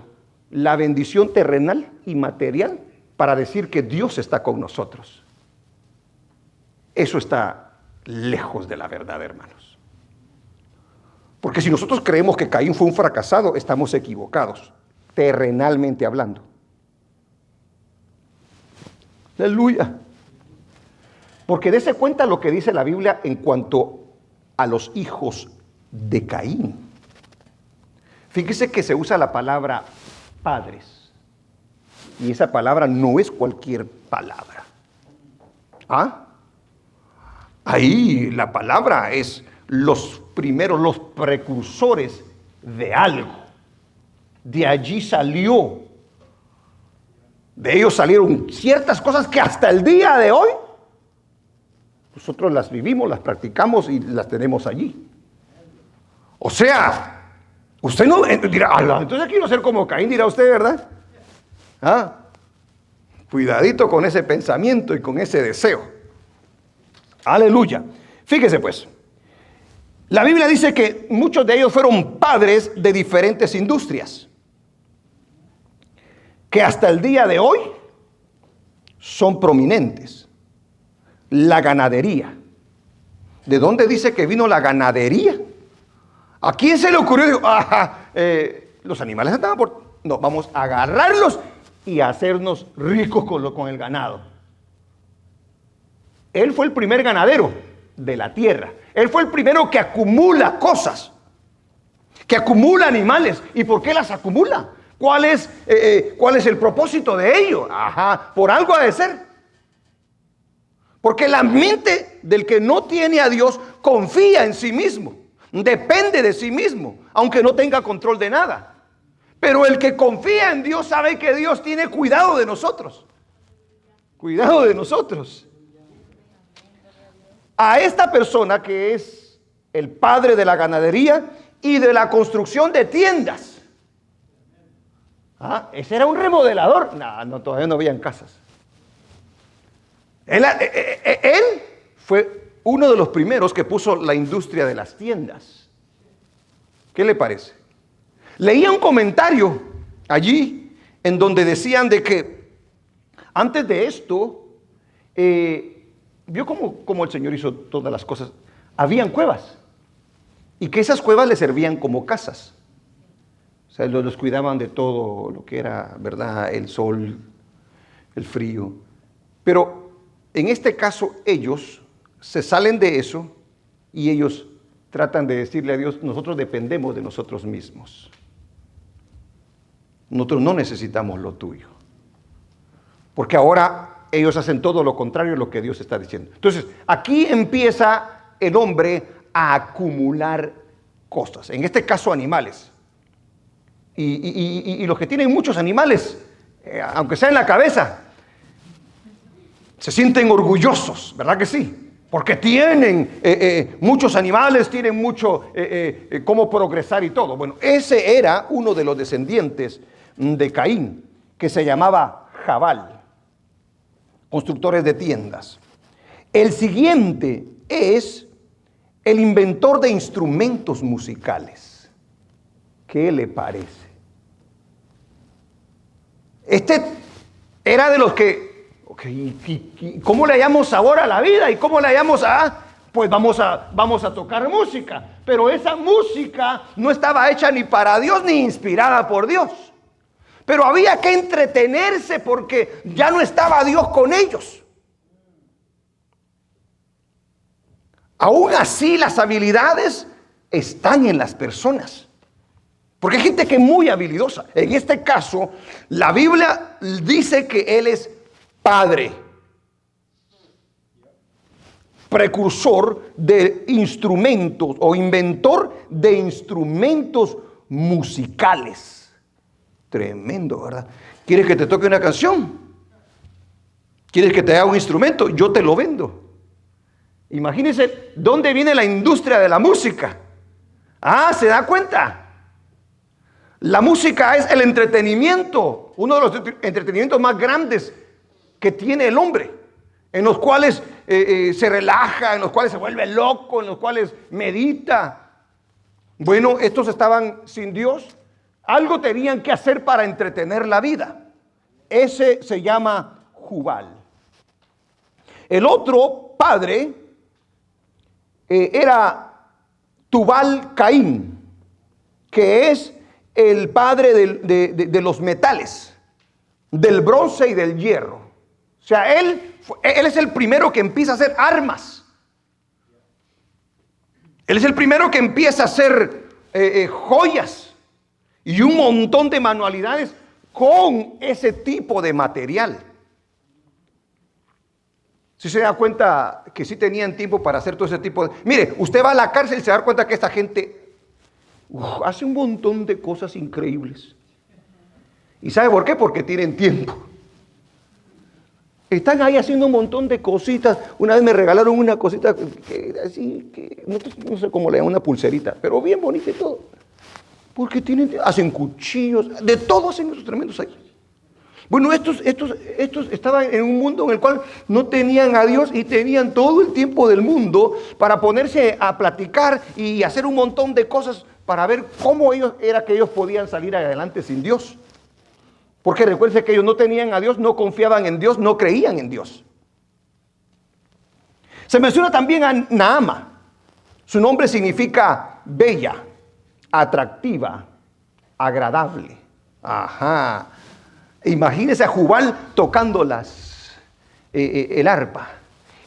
la bendición terrenal y material para decir que Dios está con nosotros. Eso está lejos de la verdad, hermanos. Porque si nosotros creemos que Caín fue un fracasado, estamos equivocados, terrenalmente hablando. Aleluya. Porque dése cuenta lo que dice la Biblia en cuanto a los hijos de Caín. Fíjese que se usa la palabra padres. Y esa palabra no es cualquier palabra. Ahí la palabra es los primeros, los precursores de algo. De allí salió. De ellos salieron ciertas cosas que hasta el día de hoy nosotros las vivimos, las practicamos y las tenemos allí. O sea, usted no dirá, entonces quiero ser como Caín, dirá usted, ¿verdad? Cuidadito con ese pensamiento y con ese deseo. Aleluya. Fíjese pues, la Biblia dice que muchos de ellos fueron padres de diferentes industrias, que hasta el día de hoy son prominentes. La ganadería. ¿De dónde dice que vino la ganadería? ¿A quién se le ocurrió? Dijo, los animales estaban por... No, vamos a agarrarlos y hacernos ricos con el ganado. Él fue el primer ganadero de la tierra. Él fue el primero que acumula cosas, que acumula animales. ¿Y por qué las acumula? ¿Cuál es el propósito de ello? Por algo ha de ser. Porque la mente del que no tiene a Dios confía en sí mismo, depende de sí mismo, aunque no tenga control de nada. Pero el que confía en Dios sabe que Dios tiene cuidado de nosotros. Cuidado de nosotros. A esta persona que es el padre de la ganadería y de la construcción de tiendas. Ese era un remodelador. No, todavía no habían casas. Él fue uno de los primeros que puso la industria de las tiendas. ¿Qué le parece? Leía un comentario allí en donde decían de que antes de esto, vio cómo el Señor hizo todas las cosas. Habían cuevas y que esas cuevas le servían como casas. O sea, los cuidaban de todo lo que era, ¿verdad? El sol, el frío. Pero en este caso ellos se salen de eso y ellos tratan de decirle a Dios, nosotros dependemos de nosotros mismos. Nosotros no necesitamos lo tuyo. Porque ahora ellos hacen todo lo contrario de lo que Dios está diciendo. Entonces, aquí empieza el hombre a acumular cosas. En este caso, animales. Y los que tienen muchos animales, aunque sea en la cabeza, se sienten orgullosos, ¿verdad que sí? Porque tienen muchos animales, tienen mucho cómo progresar y todo. Bueno, ese era uno de los descendientes de Caín, que se llamaba Jabal, constructores de tiendas. El siguiente es el inventor de instrumentos musicales. ¿Qué le parece? Este era de los que, ¿cómo le hallamos sabor a la vida? ¿Y cómo le hallamos pues vamos a tocar música? Pero esa música no estaba hecha ni para Dios ni inspirada por Dios. Pero había que entretenerse porque ya no estaba Dios con ellos. Aún así, las habilidades están en las personas. Porque hay gente que es muy habilidosa. En este caso, la Biblia dice que él es padre, precursor de instrumentos o inventor de instrumentos musicales. Tremendo, ¿verdad? ¿Quieres que te toque una canción? ¿Quieres que te haga un instrumento? Yo te lo vendo. Imagínense dónde viene la industria de la música. ¿Se da cuenta? La música es el entretenimiento, uno de los entretenimientos más grandes que tiene el hombre, en los cuales se relaja, en los cuales se vuelve loco, en los cuales medita. Bueno, estos estaban sin Dios. Algo tenían que hacer para entretener la vida. Ese se llama Jubal. El otro padre era Tubal Caín, que es el padre de los metales, del bronce y del hierro. O sea, él es el primero que empieza a hacer armas. Él es el primero que empieza a hacer joyas y un montón de manualidades con ese tipo de material. Si se da cuenta que sí tenían tiempo para hacer todo ese tipo de... Mire, usted va a la cárcel y se da cuenta que esta gente hace un montón de cosas increíbles. ¿Y sabe por qué? Porque tienen tiempo. Están ahí haciendo un montón de cositas. Una vez me regalaron una cosita que no sé cómo le llaman, una pulserita, pero bien bonita y todo. Porque hacen cuchillos, de todo hacen esos tremendos ahí. Bueno, estos estaban en un mundo en el cual no tenían a Dios y tenían todo el tiempo del mundo para ponerse a platicar y hacer un montón de cosas para ver cómo era que ellos podían salir adelante sin Dios. Porque recuerden que ellos no tenían a Dios, no confiaban en Dios, no creían en Dios. Se menciona también a Naama. Su nombre significa bella. atractiva, agradable. Ajá. Imagínese a Jubal tocando el arpa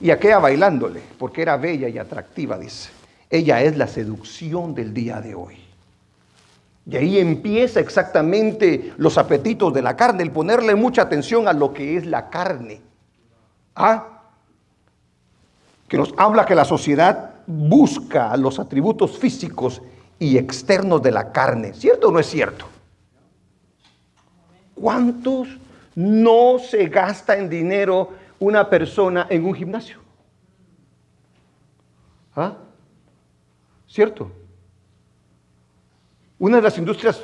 y aquella bailándole, porque era bella y atractiva, dice. Ella es la seducción del día de hoy. Y ahí empieza exactamente los apetitos de la carne, el ponerle mucha atención a lo que es la carne. Que nos habla que la sociedad busca los atributos físicos y externos de la carne. ¿Cierto o no es cierto? ¿Cuántos no se gasta en dinero una persona en un gimnasio? ¿Cierto? Una de las industrias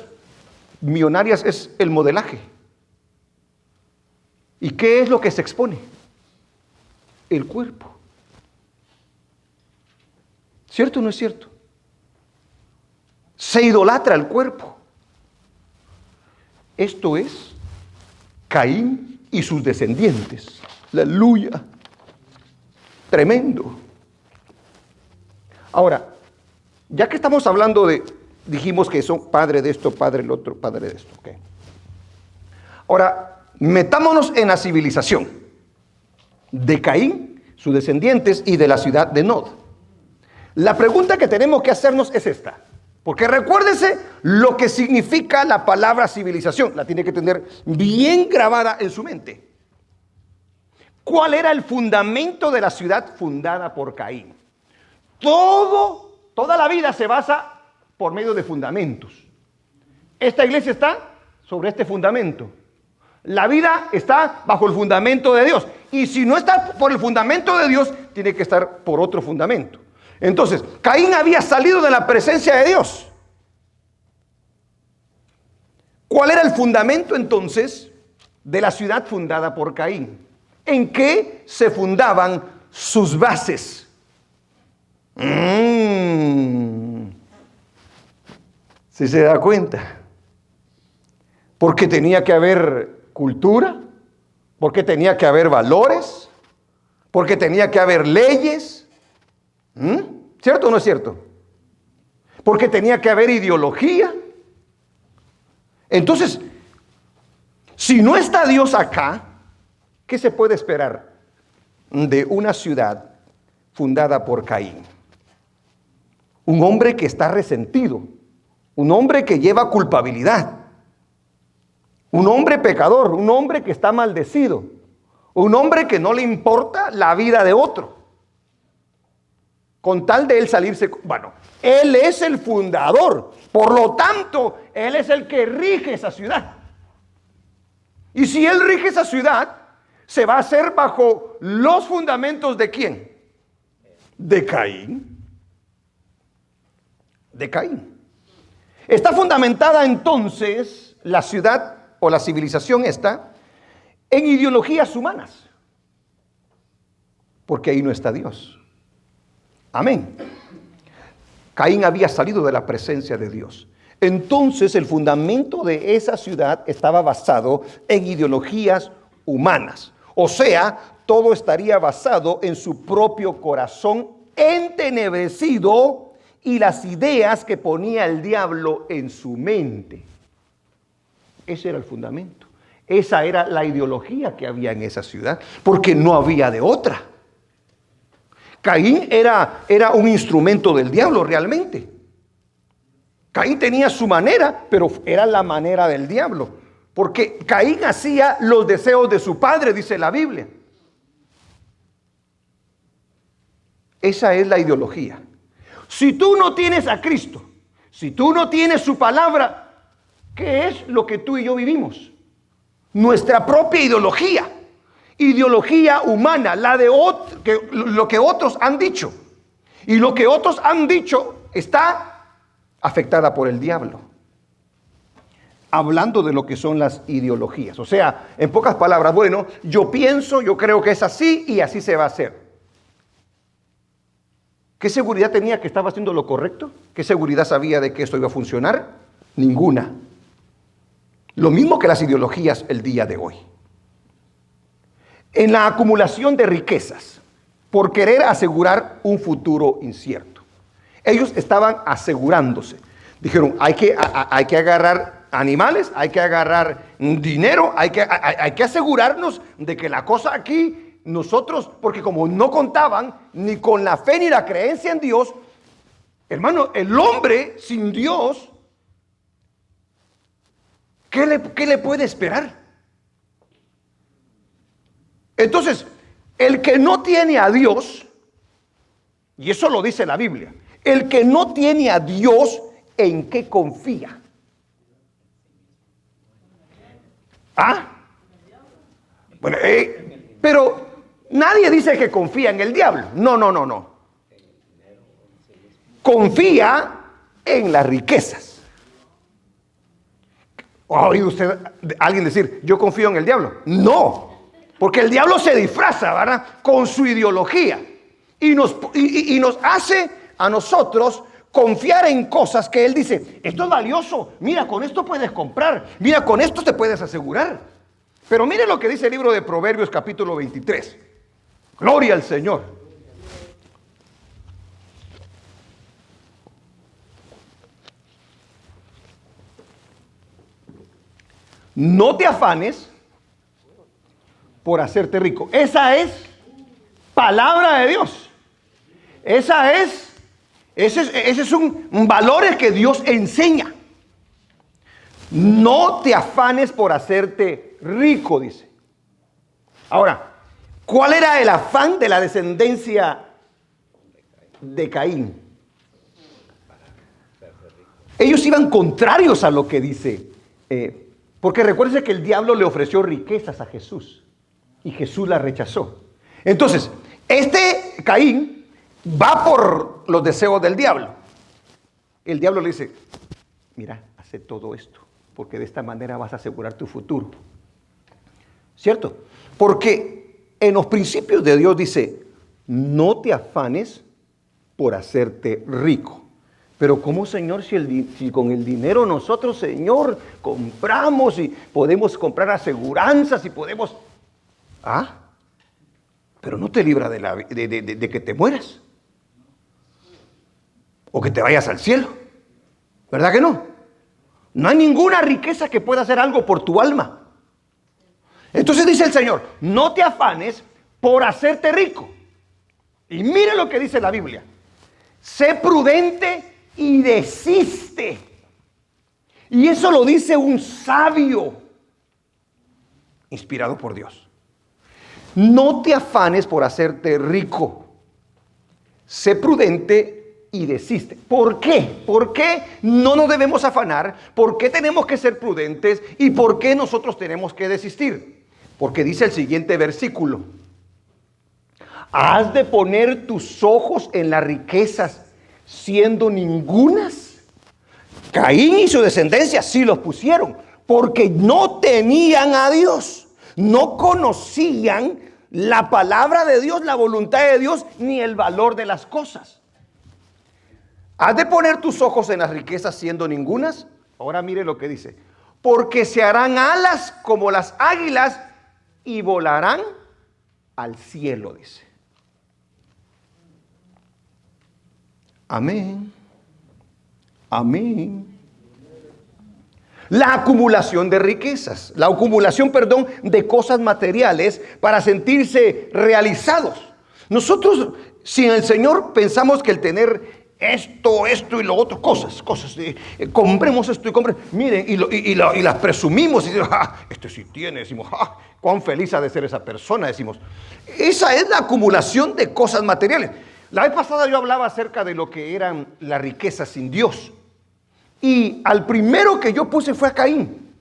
millonarias es el modelaje. ¿Y qué es lo que se expone? El cuerpo. ¿Cierto o no es cierto? Se idolatra el cuerpo. Esto es Caín y sus descendientes. Aleluya. Tremendo. Ahora, ya que estamos hablando dijimos que son padre de esto, padre del otro, padre de esto. Okay. Ahora, metámonos en la civilización de Caín, sus descendientes, y de la ciudad de Nod. La pregunta que tenemos que hacernos es esta. Porque recuérdese lo que significa la palabra civilización. La tiene que tener bien grabada en su mente. ¿Cuál era el fundamento de la ciudad fundada por Caín? Toda la vida se basa por medio de fundamentos. Esta iglesia está sobre este fundamento. La vida está bajo el fundamento de Dios. Y si no está por el fundamento de Dios, tiene que estar por otro fundamento. Entonces, Caín había salido de la presencia de Dios. ¿Cuál era el fundamento entonces de la ciudad fundada por Caín? ¿En qué se fundaban sus bases? ¿Sí se da cuenta? Porque tenía que haber cultura, porque tenía que haber valores, porque tenía que haber leyes. ¿Cierto o no es cierto? Porque tenía que haber ideología. Entonces, si no está Dios acá, ¿qué se puede esperar de una ciudad fundada por Caín? Un hombre que está resentido, un hombre que lleva culpabilidad, un hombre pecador, un hombre que está maldecido, un hombre que no le importa la vida de otro. Con tal de él salirse, bueno, él es el fundador, por lo tanto, él es el que rige esa ciudad. Y si él rige esa ciudad, se va a hacer bajo los fundamentos ¿de quién? De Caín. De Caín. Está fundamentada entonces la ciudad o la civilización esta en ideologías humanas, porque ahí no está Dios. Amén. Caín había salido de la presencia de Dios. Entonces el fundamento de esa ciudad estaba basado en ideologías humanas. O sea, todo estaría basado en su propio corazón entenebrecido y las ideas que ponía el diablo en su mente. Ese era el fundamento. Esa era la ideología que había en esa ciudad, porque no había de otra. Caín era un instrumento del diablo realmente. Caín tenía su manera, pero era la manera del diablo. Porque Caín hacía los deseos de su padre, dice la Biblia. Esa es la ideología. Si tú no tienes a Cristo, si tú no tienes su palabra, ¿qué es lo que tú y yo vivimos? Nuestra propia ideología. Ideología humana, lo que otros han dicho. Y lo que otros han dicho está afectada por el diablo. Hablando de lo que son las ideologías. O sea, en pocas palabras, bueno, yo pienso, yo creo que es así y así se va a hacer. ¿Qué seguridad tenía que estaba haciendo lo correcto? ¿Qué seguridad sabía de que esto iba a funcionar? Ninguna. Lo mismo que las ideologías el día de hoy. En la acumulación de riquezas, por querer asegurar un futuro incierto. Ellos estaban asegurándose. Dijeron, hay que agarrar animales, hay que agarrar dinero, hay que asegurarnos de que la cosa aquí, nosotros, porque como no contaban ni con la fe ni la creencia en Dios, hermano, el hombre sin Dios, ¿qué le puede esperar? Entonces, el que no tiene a Dios, y eso lo dice la Biblia, el que no tiene a Dios, ¿en qué confía? ¿Ah? Bueno, pero nadie dice que confía en el diablo. No. Confía en las riquezas. ¿Ha oído usted alguien decir, yo confío en el diablo? No, porque el diablo se disfraza, ¿verdad?, con su ideología y nos hace a nosotros confiar en cosas que él dice, esto es valioso, mira, con esto puedes comprar, mira, con esto te puedes asegurar. Pero mire lo que dice el libro de Proverbios capítulo 23. Gloria al Señor. No te afanes por hacerte rico. Esa es palabra de Dios. Ese es un valor que Dios enseña. No te afanes por hacerte rico, dice. Ahora, ¿cuál era el afán de la descendencia de Caín? Ellos iban contrarios a lo que dice. Porque recuérdense que el diablo le ofreció riquezas a Jesús y Jesús la rechazó. Entonces, este Caín va por los deseos del diablo. El diablo le dice, mira, hace todo esto, porque de esta manera vas a asegurar tu futuro. ¿Cierto? Porque en los principios de Dios dice, no te afanes por hacerte rico. Pero ¿cómo, Señor, si con el dinero nosotros, Señor, compramos y podemos comprar aseguranzas y podemos... pero no te libra de que te mueras. O que te vayas al cielo. ¿Verdad que no? No hay ninguna riqueza que pueda hacer algo por tu alma. Entonces dice el Señor, no te afanes por hacerte rico. Y mire lo que dice la Biblia. Sé prudente y desiste. Y eso lo dice un sabio inspirado por Dios. No te afanes por hacerte rico. Sé prudente y desiste. ¿Por qué? ¿Por qué no nos debemos afanar? ¿Por qué tenemos que ser prudentes? ¿Y por qué nosotros tenemos que desistir? Porque dice el siguiente versículo. ¿Has de poner tus ojos en las riquezas siendo ningunas? Caín y su descendencia sí los pusieron, porque no tenían a Dios, no conocían la palabra de Dios, la voluntad de Dios, ni el valor de las cosas. ¿Has de poner tus ojos en las riquezas siendo ningunas? Ahora mire lo que dice. Porque se harán alas como las águilas y volarán al cielo, dice. Amén. Amén. La acumulación de riquezas, la acumulación, de cosas materiales para sentirse realizados. Nosotros, sin el Señor, pensamos que el tener esto y lo otro, cosas, compremos esto y compremos, miren, y las presumimos y decimos, esto sí tiene, decimos, cuán feliz ha de ser esa persona, decimos. Esa es la acumulación de cosas materiales. La vez pasada yo hablaba acerca de lo que eran las riquezas sin Dios. Y al primero que yo puse fue a Caín.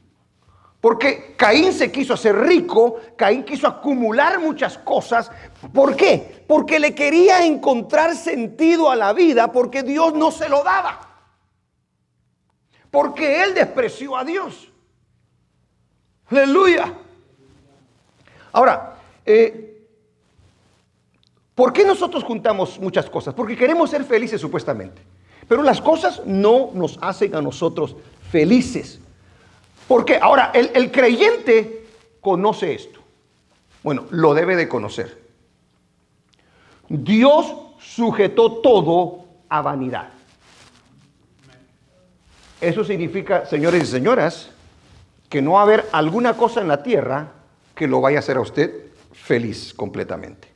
Porque Caín se quiso hacer rico, Caín quiso acumular muchas cosas. ¿Por qué? Porque le quería encontrar sentido a la vida, porque Dios no se lo daba. Porque él despreció a Dios. Aleluya. Ahora, ¿por qué nosotros juntamos muchas cosas? Porque queremos ser felices supuestamente. Pero las cosas no nos hacen a nosotros felices. Porque ahora el creyente conoce esto. Bueno, lo debe de conocer. Dios sujetó todo a vanidad. Eso significa, señores y señoras, que no va a haber alguna cosa en la tierra que lo vaya a hacer a usted feliz completamente.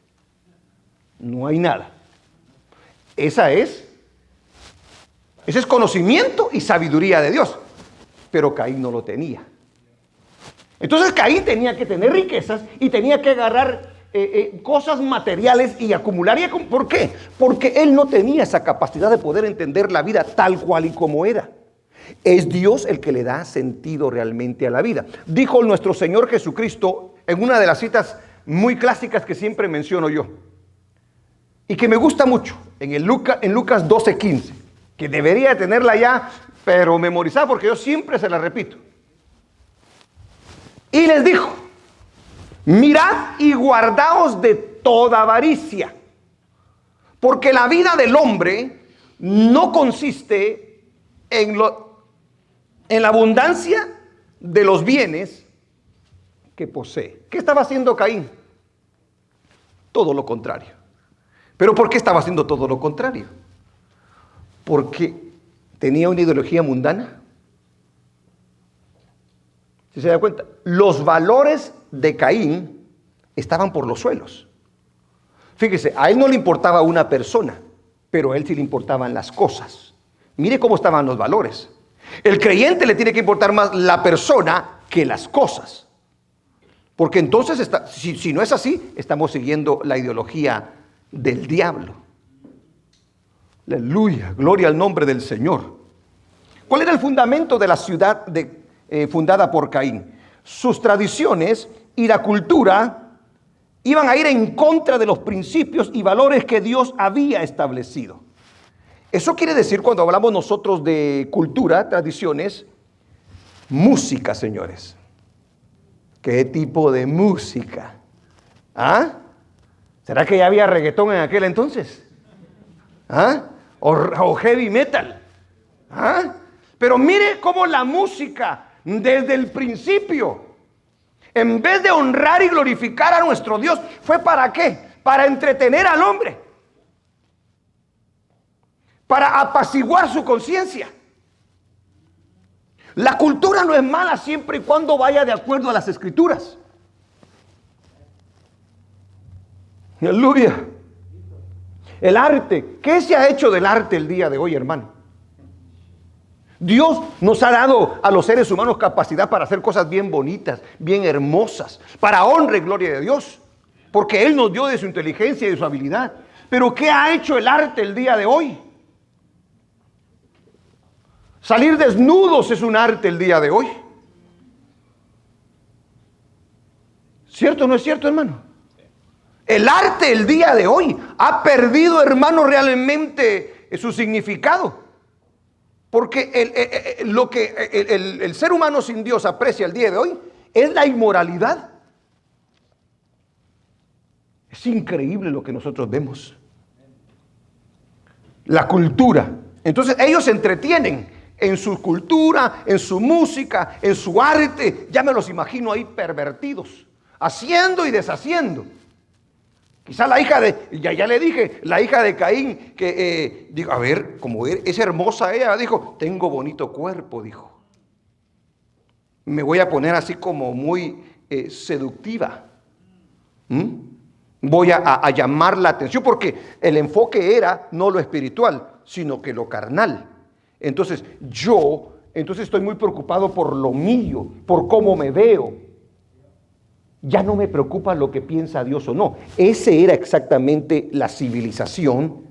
No hay nada. Ese es conocimiento y sabiduría de Dios. Pero Caín no lo tenía. Entonces Caín tenía que tener riquezas y tenía que agarrar cosas materiales y acumular. ¿Por qué? Porque él no tenía esa capacidad de poder entender la vida tal cual y como era. Es Dios el que le da sentido realmente a la vida. Dijo nuestro Señor Jesucristo en una de las citas muy clásicas que siempre menciono yo y que me gusta mucho, en Lucas 12:15, que debería tenerla ya, pero memorizada porque yo siempre se la repito. Y les dijo: mirad y guardaos de toda avaricia, porque la vida del hombre no consiste en la abundancia de los bienes que posee. ¿Qué estaba haciendo Caín? Todo lo contrario. ¿Pero por qué estaba haciendo todo lo contrario? Porque tenía una ideología mundana. Si se da cuenta, los valores de Caín estaban por los suelos. Fíjese, a él no le importaba una persona, pero a él sí le importaban las cosas. Mire cómo estaban los valores. El creyente le tiene que importar más la persona que las cosas. Porque entonces, si no es así, estamos siguiendo la ideología del diablo. Aleluya, gloria al nombre del Señor. ¿Cuál era el fundamento de la ciudad fundada por Caín? Sus tradiciones y la cultura iban a ir en contra de los principios y valores que Dios había establecido. Eso quiere decir, cuando hablamos nosotros de cultura, tradiciones, música, señores. ¿Qué tipo de música? ¿Ah? ¿Será que ya había reggaetón en aquel entonces? ¿Ah? ¿O heavy metal? ¿Ah? Pero mire cómo la música, desde el principio, en vez de honrar y glorificar a nuestro Dios, ¿fue para qué? Para entretener al hombre, para apaciguar su conciencia. La cultura no es mala siempre y cuando vaya de acuerdo a las Escrituras. Aleluya. El arte, ¿qué se ha hecho del arte el día de hoy, hermano? Dios nos ha dado a los seres humanos capacidad para hacer cosas bien bonitas, bien hermosas, para honra y gloria de Dios, porque Él nos dio de su inteligencia y de su habilidad. Pero ¿qué ha hecho el arte el día de hoy? Salir desnudos es un arte el día de hoy. ¿Cierto o no es cierto, hermano? El arte el día de hoy ha perdido, hermano, realmente su significado. Porque lo que el ser humano sin Dios aprecia el día de hoy es la inmoralidad. Es increíble lo que nosotros vemos. La cultura. Entonces ellos se entretienen en su cultura, en su música, en su arte. Ya me los imagino ahí pervertidos, haciendo y deshaciendo. Quizá la hija ya le dije, la hija de Caín, que dijo, a ver, como es hermosa ella, dijo, tengo bonito cuerpo, dijo. Me voy a poner así como muy seductiva. Voy a llamar la atención, porque el enfoque era no lo espiritual, sino que lo carnal. Entonces estoy muy preocupado por lo mío, por cómo me veo. Ya no me preocupa lo que piensa Dios o no. Ese era exactamente la civilización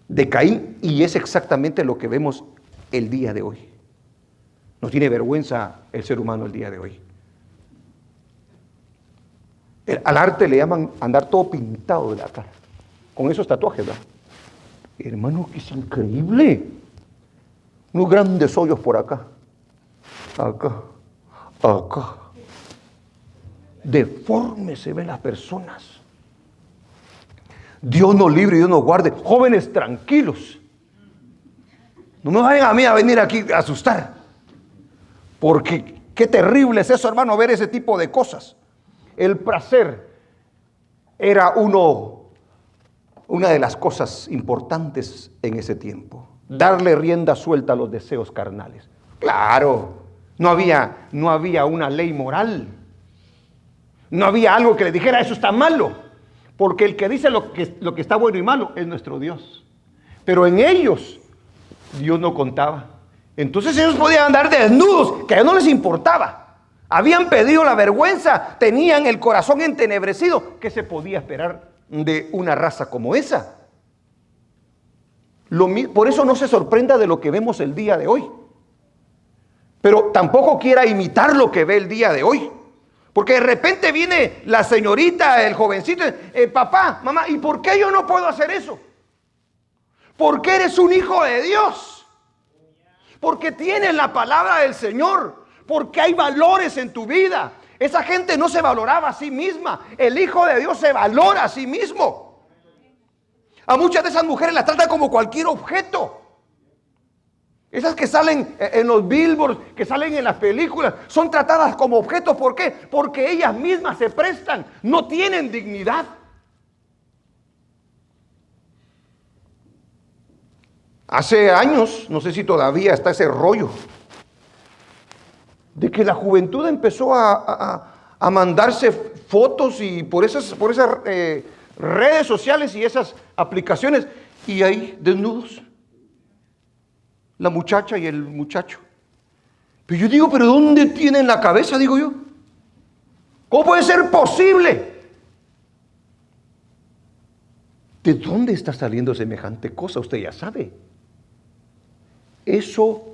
de Caín y es exactamente lo que vemos el día de hoy. No tiene vergüenza el ser humano el día de hoy. Al arte le llaman andar todo pintado de la cara, con esos tatuajes, ¿verdad? Hermano, que es increíble. Unos grandes hoyos por acá, acá. Deformes se ven las personas. Dios nos libre y Dios nos guarde. Jóvenes, tranquilos. No me vayan a mí a venir aquí a asustar. Porque qué terrible es eso, hermano, ver ese tipo de cosas. El placer era una de las cosas importantes en ese tiempo. darle rienda suelta a los deseos carnales. Claro, no había una ley moral. No había algo que le dijera eso está malo. Porque el que dice lo que está bueno y malo es nuestro Dios. Pero en ellos Dios no contaba. Entonces ellos podían andar desnudos, que a ellos no les importaba. Habían pedido la vergüenza, tenían el corazón entenebrecido. ¿Qué se podía esperar de una raza como esa? Por eso no se sorprenda de lo que vemos el día de hoy. Pero tampoco quiera imitar lo que ve el día de hoy. Porque de repente viene la señorita, el jovencito, papá, mamá, ¿y por qué yo no puedo hacer eso? Porque eres un hijo de Dios. Porque tienes la palabra del Señor. Porque hay valores en tu vida. Esa gente no se valoraba a sí misma. El Hijo de Dios se valora a sí mismo. A muchas de esas mujeres las tratan como cualquier objeto. Esas que salen en los billboards, que salen en las películas, son tratadas como objetos. ¿Por qué? Porque ellas mismas se prestan, no tienen dignidad. Hace años, no sé si todavía está ese rollo, de que la juventud empezó a mandarse fotos y por esas redes sociales y esas aplicaciones, y ahí desnudos. La muchacha y el muchacho. Pero yo digo, ¿pero dónde tienen la cabeza? Digo yo. ¿Cómo puede ser posible? ¿De dónde está saliendo semejante cosa? Usted ya sabe. Eso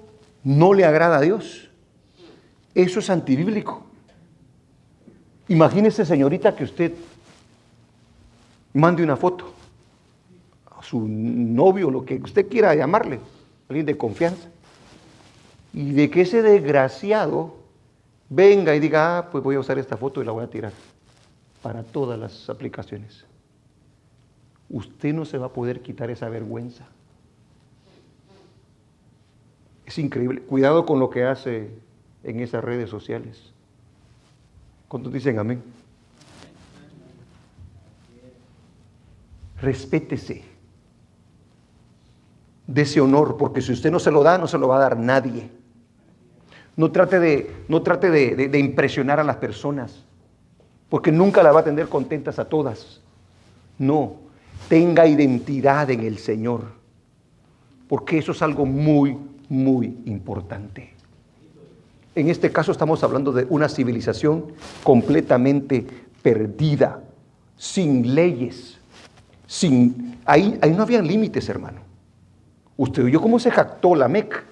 no le agrada a Dios. Eso es antibíblico. Imagínese, señorita, que usted mande una foto a su novio, lo que usted quiera llamarle, alguien de confianza, y de que ese desgraciado venga y diga, pues voy a usar esta foto y la voy a tirar para todas las aplicaciones. Usted no se va a poder quitar esa vergüenza. Es increíble. Cuidado con lo que hace en esas redes sociales. ¿Cuántos dicen amén? Respétese. Dese honor, porque si usted no se lo da, no se lo va a dar nadie. No trate de impresionar a las personas, porque nunca la va a tener contentas a todas. No, tenga identidad en el Señor, porque eso es algo muy, muy importante. En este caso estamos hablando de una civilización completamente perdida, sin leyes, ahí no habían límites, hermano. Usted oyó cómo se jactó Lamec,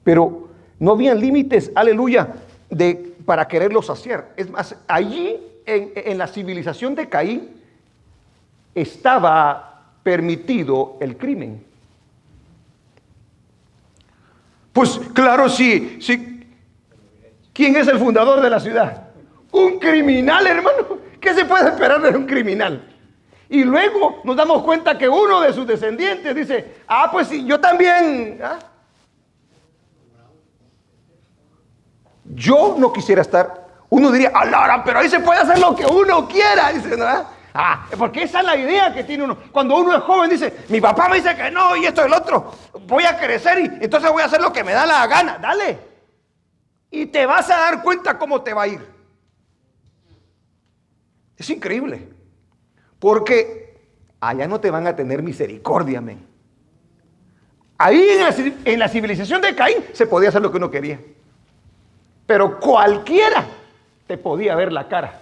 pero no habían límites, aleluya, para quererlos saciar. Es más, allí en la civilización de Caín estaba permitido el crimen. Pues claro, sí. ¿Quién es el fundador de la ciudad? Un criminal, hermano. ¿Qué se puede esperar de un criminal? Y luego nos damos cuenta que uno de sus descendientes dice, pues sí, yo también. Yo no quisiera estar. Uno diría, Lara, pero ahí se puede hacer lo que uno quiera. Dice, ¿no? Porque esa es la idea que tiene uno. Cuando uno es joven dice, mi papá me dice que no y esto y el otro. Voy a crecer y entonces voy a hacer lo que me da la gana. Dale. Y te vas a dar cuenta cómo te va a ir. Es increíble. Porque allá no te van a tener misericordia, amén. Ahí en la civilización de Caín se podía hacer lo que uno quería. Pero cualquiera te podía ver la cara.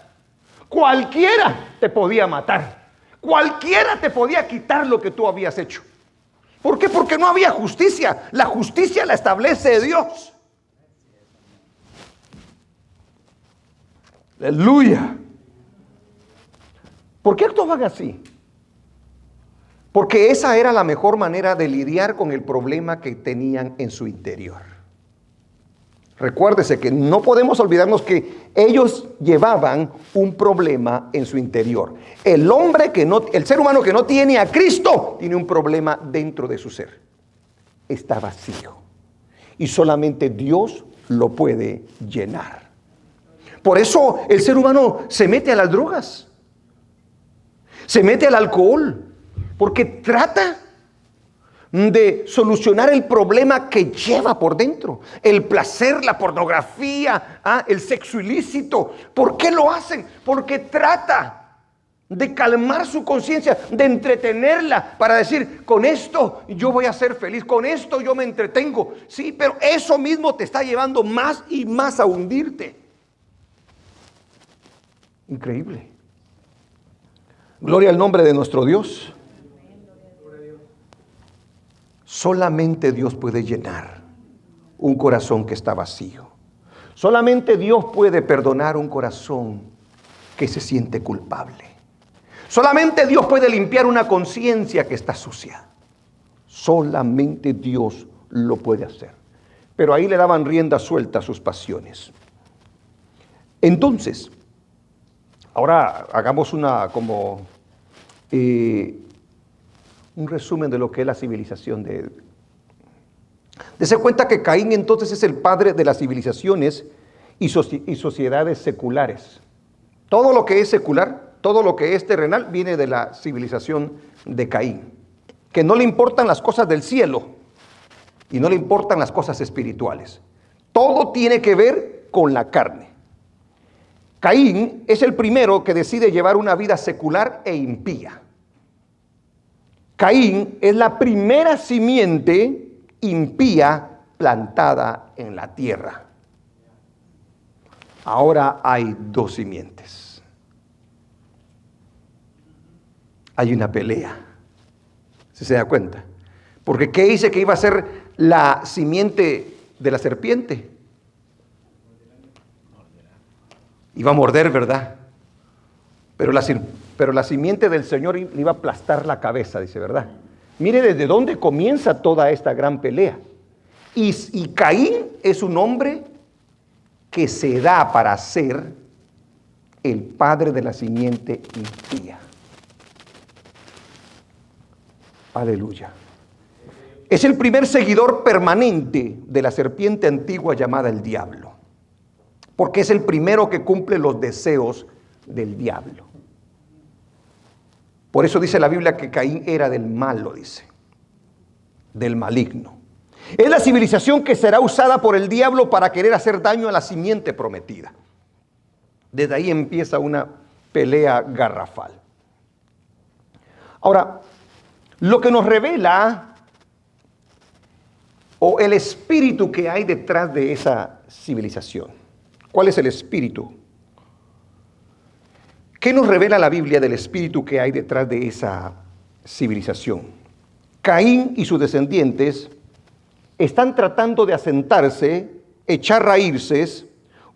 Cualquiera te podía matar. Cualquiera te podía quitar lo que tú habías hecho. ¿Por qué? Porque no había justicia. La justicia la establece Dios. Aleluya. ¿Por qué actuaban así? Porque esa era la mejor manera de lidiar con el problema que tenían en su interior. Recuérdese que no podemos olvidarnos que ellos llevaban un problema en su interior. El ser humano que no tiene a Cristo tiene un problema dentro de su ser. Está vacío. Y solamente Dios lo puede llenar. Por eso el ser humano se mete a las drogas. Se mete al alcohol. Porque trata de solucionar el problema que lleva por dentro. El placer, la pornografía, el sexo ilícito. ¿Por qué lo hacen? Porque trata de calmar su conciencia, de entretenerla para decir, con esto yo voy a ser feliz, con esto yo me entretengo. Sí, pero eso mismo te está llevando más y más a hundirte. Increíble. Gloria al nombre de nuestro Dios. Solamente Dios puede llenar un corazón que está vacío. Solamente Dios puede perdonar un corazón que se siente culpable. Solamente Dios puede limpiar una conciencia que está sucia. Solamente Dios lo puede hacer. Pero ahí le daban rienda suelta a sus pasiones. Entonces, ahora hagamos un resumen de lo que es la civilización. Dese cuenta que Caín entonces es el padre de las civilizaciones y sociedades seculares. Todo lo que es secular, todo lo que es terrenal viene de la civilización de Caín, que no le importan las cosas del cielo y no le importan las cosas espirituales. Todo tiene que ver con la carne. Caín es el primero que decide llevar una vida secular e impía. Caín es la primera simiente impía plantada en la tierra. Ahora hay dos simientes. Hay una pelea. ¿Sí se da cuenta? Porque ¿qué dice que iba a ser la simiente de la serpiente? Iba a morder, ¿verdad? Pero la simiente del Señor le iba a aplastar la cabeza, dice, ¿verdad? Mire desde dónde comienza toda esta gran pelea. Y Caín es un hombre que se da para ser el padre de la simiente impía. Aleluya. Es el primer seguidor permanente de la serpiente antigua llamada el diablo, porque es el primero que cumple los deseos del diablo. Por eso dice la Biblia que Caín era del malo, dice, del maligno. Es la civilización que será usada por el diablo para querer hacer daño a la simiente prometida. Desde ahí empieza una pelea garrafal. Ahora, lo que nos revela o el espíritu que hay detrás de esa civilización. ¿Cuál es el espíritu? ¿Qué nos revela la Biblia del espíritu que hay detrás de esa civilización? Caín y sus descendientes están tratando de asentarse, echar raíces,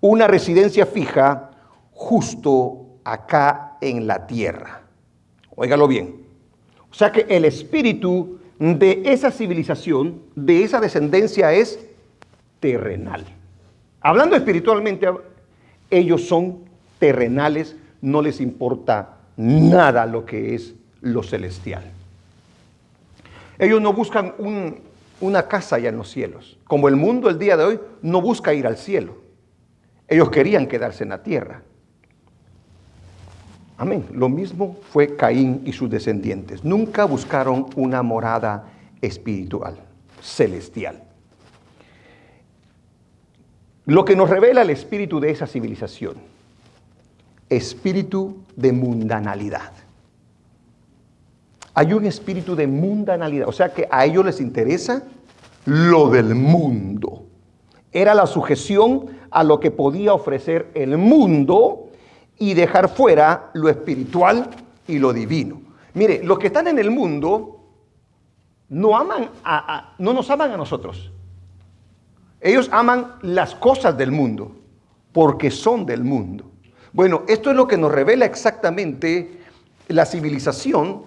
una residencia fija justo acá en la tierra. Óigalo bien. O sea que el espíritu de esa civilización, de esa descendencia es terrenal. Hablando espiritualmente, ellos son terrenales, no les importa nada lo que es lo celestial. Ellos no buscan una casa allá en los cielos, como el mundo el día de hoy no busca ir al cielo. Ellos querían quedarse en la tierra. Amén. Lo mismo fue Caín y sus descendientes. Nunca buscaron una morada espiritual, celestial. Lo que nos revela el espíritu de esa civilización, espíritu de mundanalidad. Hay un espíritu de mundanalidad, o sea que a ellos les interesa lo del mundo. Era la sujeción a lo que podía ofrecer el mundo y dejar fuera lo espiritual y lo divino. Mire, los que están en el mundo no nos aman a nosotros. Ellos aman las cosas del mundo porque son del mundo. Bueno, esto es lo que nos revela exactamente la civilización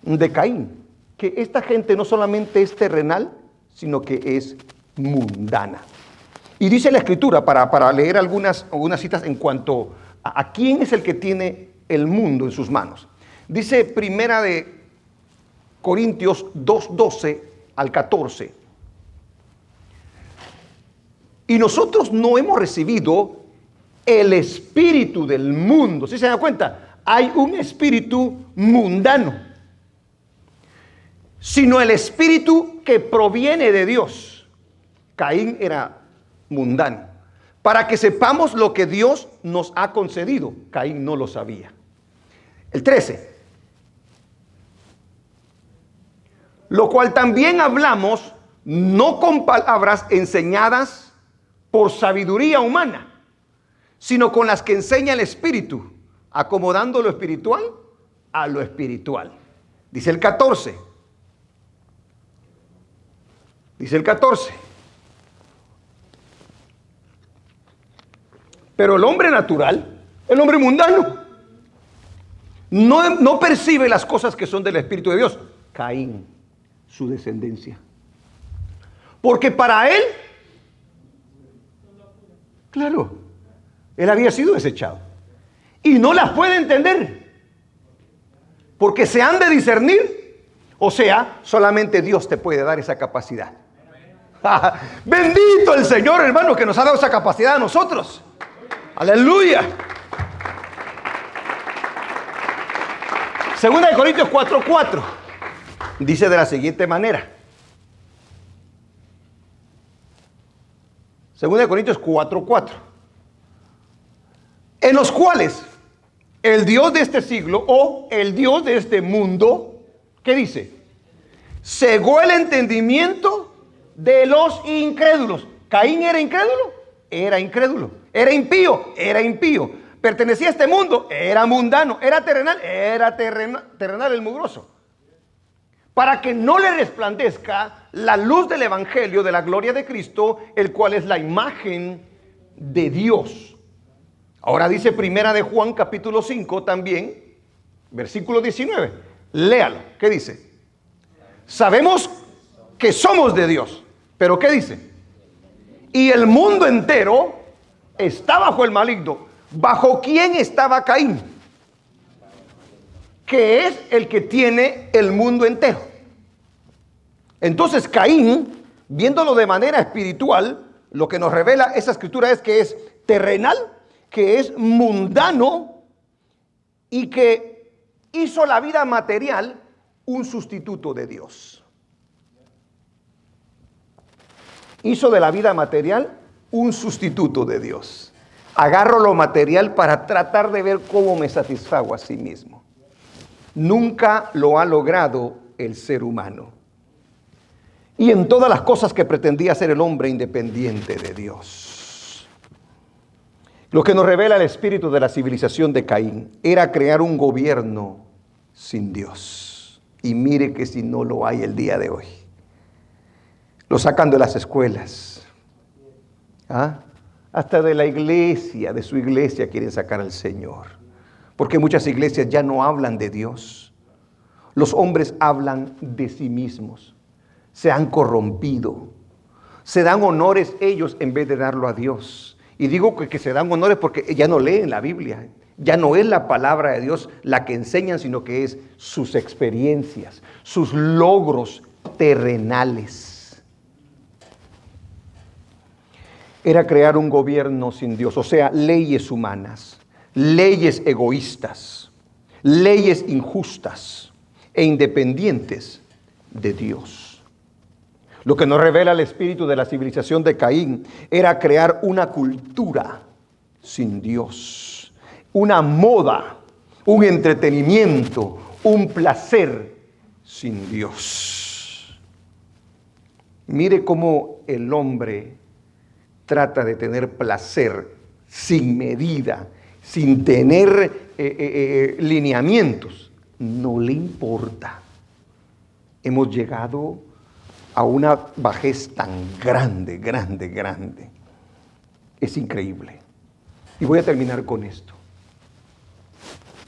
de Caín, que esta gente no solamente es terrenal, sino que es mundana. Y dice la Escritura, para leer algunas citas en cuanto a quién es el que tiene el mundo en sus manos. Dice Primera de Corintios 2:12 al 14. Y nosotros no hemos recibido el espíritu del mundo. ¿Sí se dan cuenta? Hay un espíritu mundano, sino el espíritu que proviene de Dios. Caín era mundano. Para que sepamos lo que Dios nos ha concedido. Caín no lo sabía. El 13. Lo cual también hablamos, no con palabras enseñadas por sabiduría humana, sino con las que enseña el Espíritu, acomodando lo espiritual a lo espiritual. Dice el 14. Dice el 14. Pero el hombre natural, el hombre mundano, no percibe las cosas que son del Espíritu de Dios. Caín, su descendencia. Porque para él, claro, él había sido desechado. Y no las puede entender. Porque se han de discernir. O sea, solamente Dios te puede dar esa capacidad. Bendito el Señor, hermano, que nos ha dado esa capacidad a nosotros. Aleluya. Segunda de Corintios 4:4 dice de la siguiente manera. Segunda de Corintios 4:4. En los cuales el Dios de este siglo o el Dios de este mundo, ¿qué dice? Cegó el entendimiento de los incrédulos. ¿Caín era incrédulo? Era incrédulo. ¿Era impío? Era impío. ¿Pertenecía a este mundo? Era mundano. ¿Era terrenal? Era terrenal el mugroso. Para que no le resplandezca la luz del evangelio de la gloria de Cristo, el cual es la imagen de Dios. Ahora dice primera de Juan capítulo 5 también, versículo 19. Léalo. ¿Qué dice? Sabemos que somos de Dios. ¿Pero qué dice? Y el mundo entero está bajo el maligno. ¿Bajo quién estaba Caín? Que es el que tiene el mundo entero. Entonces Caín, viéndolo de manera espiritual, lo que nos revela esa escritura es que es terrenal, que es mundano y que hizo la vida material un sustituto de Dios. Hizo de la vida material un sustituto de Dios. Agarro lo material para tratar de ver cómo me satisfago a sí mismo. Nunca lo ha logrado el ser humano. Y en todas las cosas que pretendía ser el hombre independiente de Dios. Lo que nos revela el espíritu de la civilización de Caín era crear un gobierno sin Dios. Y mire que si no lo hay el día de hoy. Lo sacan de las escuelas. Hasta de la iglesia, de su iglesia quieren sacar al Señor. Porque muchas iglesias ya no hablan de Dios. Los hombres hablan de sí mismos. Se han corrompido. Se dan honores ellos en vez de darlo a Dios. Y digo que se dan honores porque ya no leen la Biblia. Ya no es la palabra de Dios la que enseñan, sino que es sus experiencias, sus logros terrenales. Era crear un gobierno sin Dios, o sea, leyes humanas, leyes egoístas, leyes injustas e independientes de Dios. Lo que nos revela el espíritu de la civilización de Caín era crear una cultura sin Dios, una moda, un entretenimiento, un placer sin Dios. Mire cómo el hombre trata de tener placer sin medida, sin tener lineamientos. No le importa. Hemos llegado a una bajez tan grande, grande, grande. Es increíble. Y voy a terminar con esto.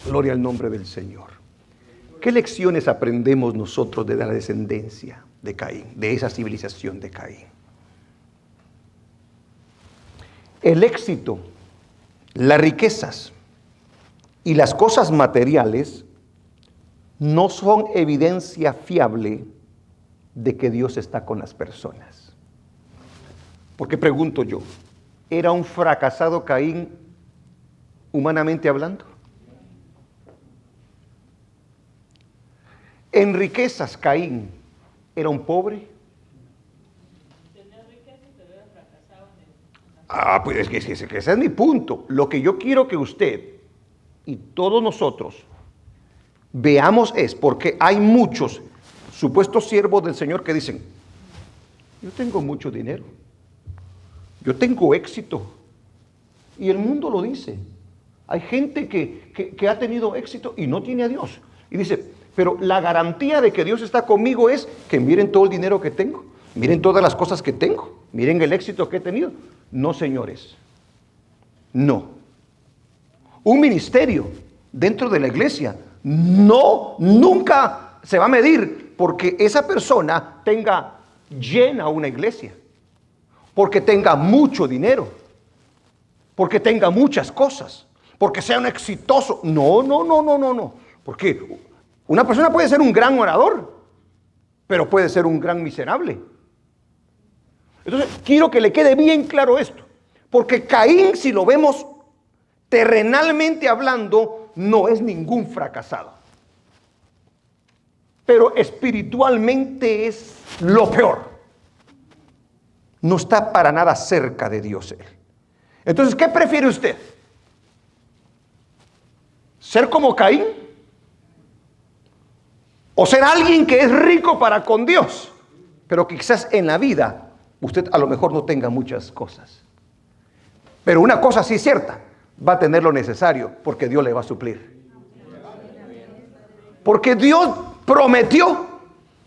Gloria al nombre del Señor. ¿Qué lecciones aprendemos nosotros de la descendencia de Caín, de esa civilización de Caín? El éxito, las riquezas y las cosas materiales no son evidencia fiable de que Dios está con las personas. Porque pregunto yo, ¿era un fracasado Caín humanamente hablando? En riquezas Caín Era un pobre. Pues es que ese es mi punto. Lo que yo quiero que usted y todos nosotros veamos es porque hay muchos supuestos siervos del Señor que dicen, yo tengo mucho dinero, yo tengo éxito, y el mundo lo dice. Hay gente que ha tenido éxito y no tiene a Dios, y dice, pero la garantía de que Dios está conmigo es que miren todo el dinero que tengo, miren todas las cosas que tengo, miren el éxito que he tenido. No, señores, no. Un ministerio dentro de la iglesia nunca se va a medir porque esa persona tenga llena una iglesia, porque tenga mucho dinero, porque tenga muchas cosas, porque sea un exitoso. No. Porque una persona puede ser un gran orador, pero puede ser un gran miserable. Entonces, quiero que le quede bien claro esto, porque Caín, si lo vemos terrenalmente hablando, no es ningún fracasado, pero espiritualmente es lo peor. No está para nada cerca de Dios él. Entonces, ¿qué prefiere usted? ¿Ser como Caín? ¿O ser alguien que es rico para con Dios, pero quizás en la vida usted a lo mejor no tenga muchas cosas? Pero una cosa sí es cierta, va a tener lo necesario porque Dios le va a suplir. Porque Dios prometió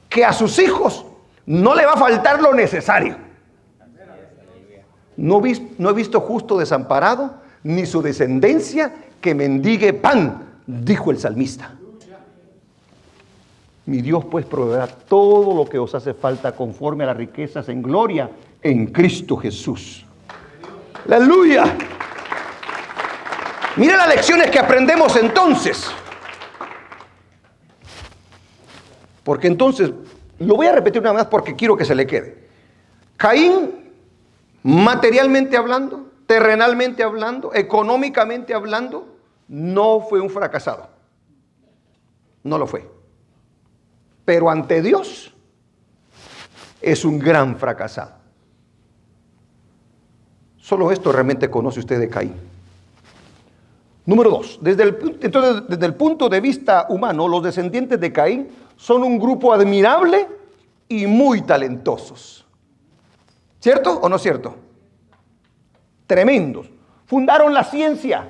que a sus hijos no le va a faltar lo necesario. No he visto justo desamparado, ni su descendencia que mendigue pan, dijo el salmista. Mi Dios pues proveerá todo lo que os hace falta conforme a las riquezas en gloria en Cristo Jesús. ¡Aleluya! Mira las lecciones que aprendemos entonces. Porque entonces, lo voy a repetir una vez porque quiero que se le quede. Caín, materialmente hablando, terrenalmente hablando, económicamente hablando, no fue un fracasado. No lo fue. Pero ante Dios es un gran fracasado. Solo esto realmente conoce usted de Caín. Número 2. Entonces, desde el punto de vista humano, los descendientes de Caín son un grupo admirable y muy talentosos. ¿Cierto o no cierto? Tremendos. Fundaron la ciencia,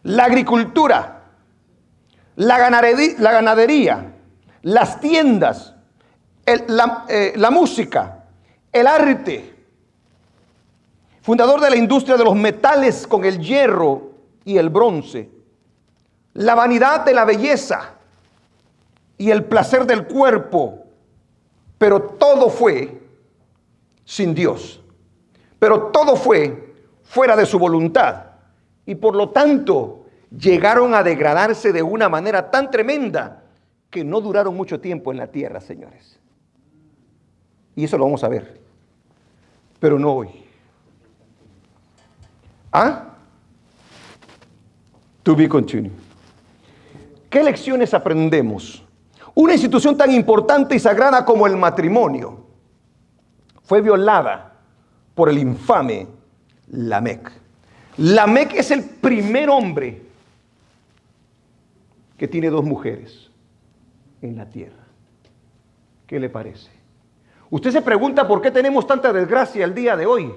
la agricultura, la ganadería, las tiendas, la música, el arte. Fundador de la industria de los metales con el hierro y el bronce, la vanidad de la belleza y el placer del cuerpo, pero todo fue sin Dios, pero todo fue fuera de su voluntad y por lo tanto llegaron a degradarse de una manera tan tremenda que no duraron mucho tiempo en la tierra, señores. Y eso lo vamos a ver, pero no hoy. To be continued. ¿Qué lecciones aprendemos? Una institución tan importante y sagrada como el matrimonio fue violada por el infame Lamec. Lamec es el primer hombre que tiene 2 mujeres en la tierra. ¿Qué le parece? Usted se pregunta por qué tenemos tanta desgracia el día de hoy.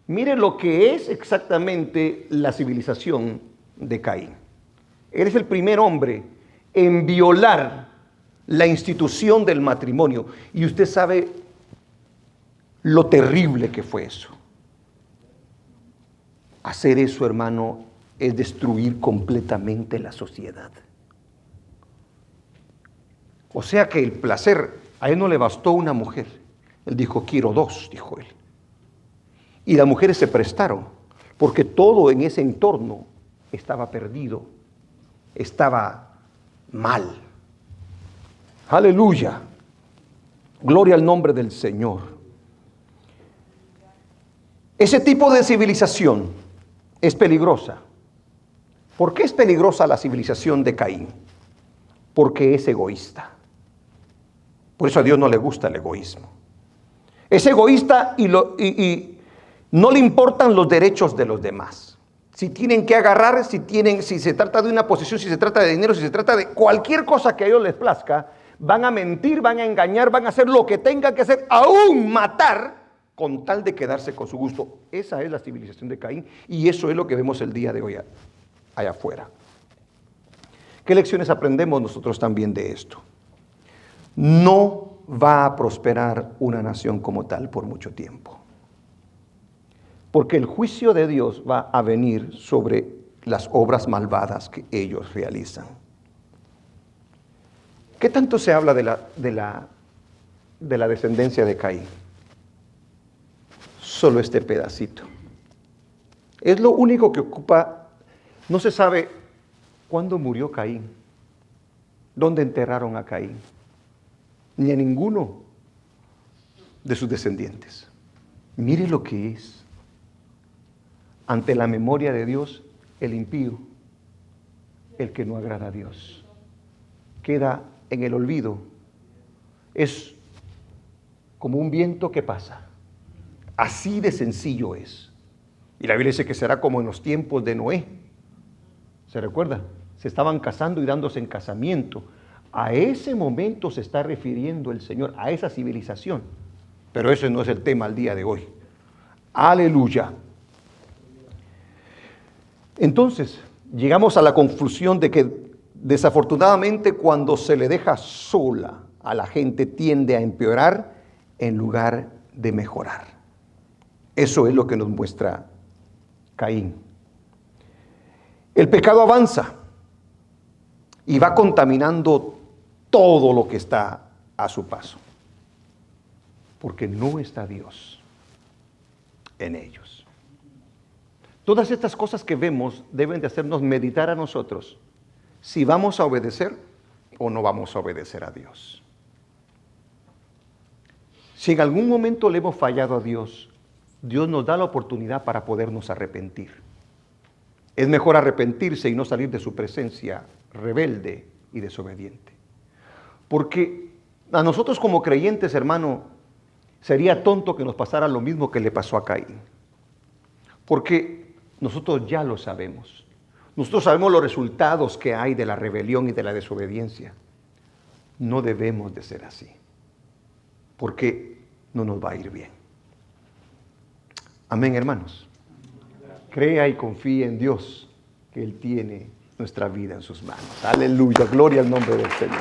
Mire lo que es exactamente la civilización de Caín. Él es el primer hombre en violar la institución del matrimonio. Y usted sabe lo terrible que fue eso. Hacer eso, hermano, es destruir completamente la sociedad. O sea que el placer, a él no le bastó una mujer. Él dijo, quiero 2, dijo él. Y las mujeres se prestaron, porque todo en ese entorno estaba perdido, estaba mal. Aleluya. Gloria al nombre del Señor. Ese tipo de civilización es peligrosa. ¿Por qué es peligrosa la civilización de Caín? Porque es egoísta. Por eso a Dios no le gusta el egoísmo. Es egoísta y no le importan los derechos de los demás. Si tienen que agarrar, si se trata de una posición, si se trata de dinero, si se trata de cualquier cosa que a ellos les plazca, van a mentir, van a engañar, van a hacer lo que tengan que hacer, aún matar, con tal de quedarse con su gusto. Esa es la civilización de Caín y eso es lo que vemos el día de hoy allá afuera. ¿Qué lecciones aprendemos nosotros también de esto? No va a prosperar una nación como tal por mucho tiempo. Porque el juicio de Dios va a venir sobre las obras malvadas que ellos realizan. ¿Qué tanto se habla de la descendencia de Caín? Solo este pedacito. Es lo único que ocupa. No se sabe cuándo murió Caín, dónde enterraron a Caín, ni a ninguno de sus descendientes. Mire lo que es. Ante la memoria de Dios, el impío, el que no agrada a Dios, queda en el olvido. Es como un viento que pasa. Así de sencillo es. Y la Biblia dice que será como en los tiempos de Noé. ¿Se recuerda? Se estaban casando y dándose en casamiento. A ese momento se está refiriendo el Señor, a esa civilización. Pero ese no es el tema al día de hoy. Aleluya. Entonces, llegamos a la conclusión de que desafortunadamente cuando se le deja sola a la gente tiende a empeorar en lugar de mejorar. Eso es lo que nos muestra Caín. El pecado avanza y va contaminando todo lo que está a su paso, porque no está Dios en ellos. Todas estas cosas que vemos deben de hacernos meditar a nosotros si vamos a obedecer o no vamos a obedecer a Dios. Si en algún momento le hemos fallado a Dios, Dios nos da la oportunidad para podernos arrepentir. Es mejor arrepentirse y no salir de su presencia rebelde y desobediente. Porque a nosotros como creyentes, hermano, sería tonto que nos pasara lo mismo que le pasó a Caín. Porque nosotros ya lo sabemos. Nosotros sabemos los resultados que hay de la rebelión y de la desobediencia. No debemos de ser así, porque no nos va a ir bien. Amén, hermanos. Crea y confía en Dios, que Él tiene nuestra vida en sus manos. Aleluya, gloria al nombre del Señor.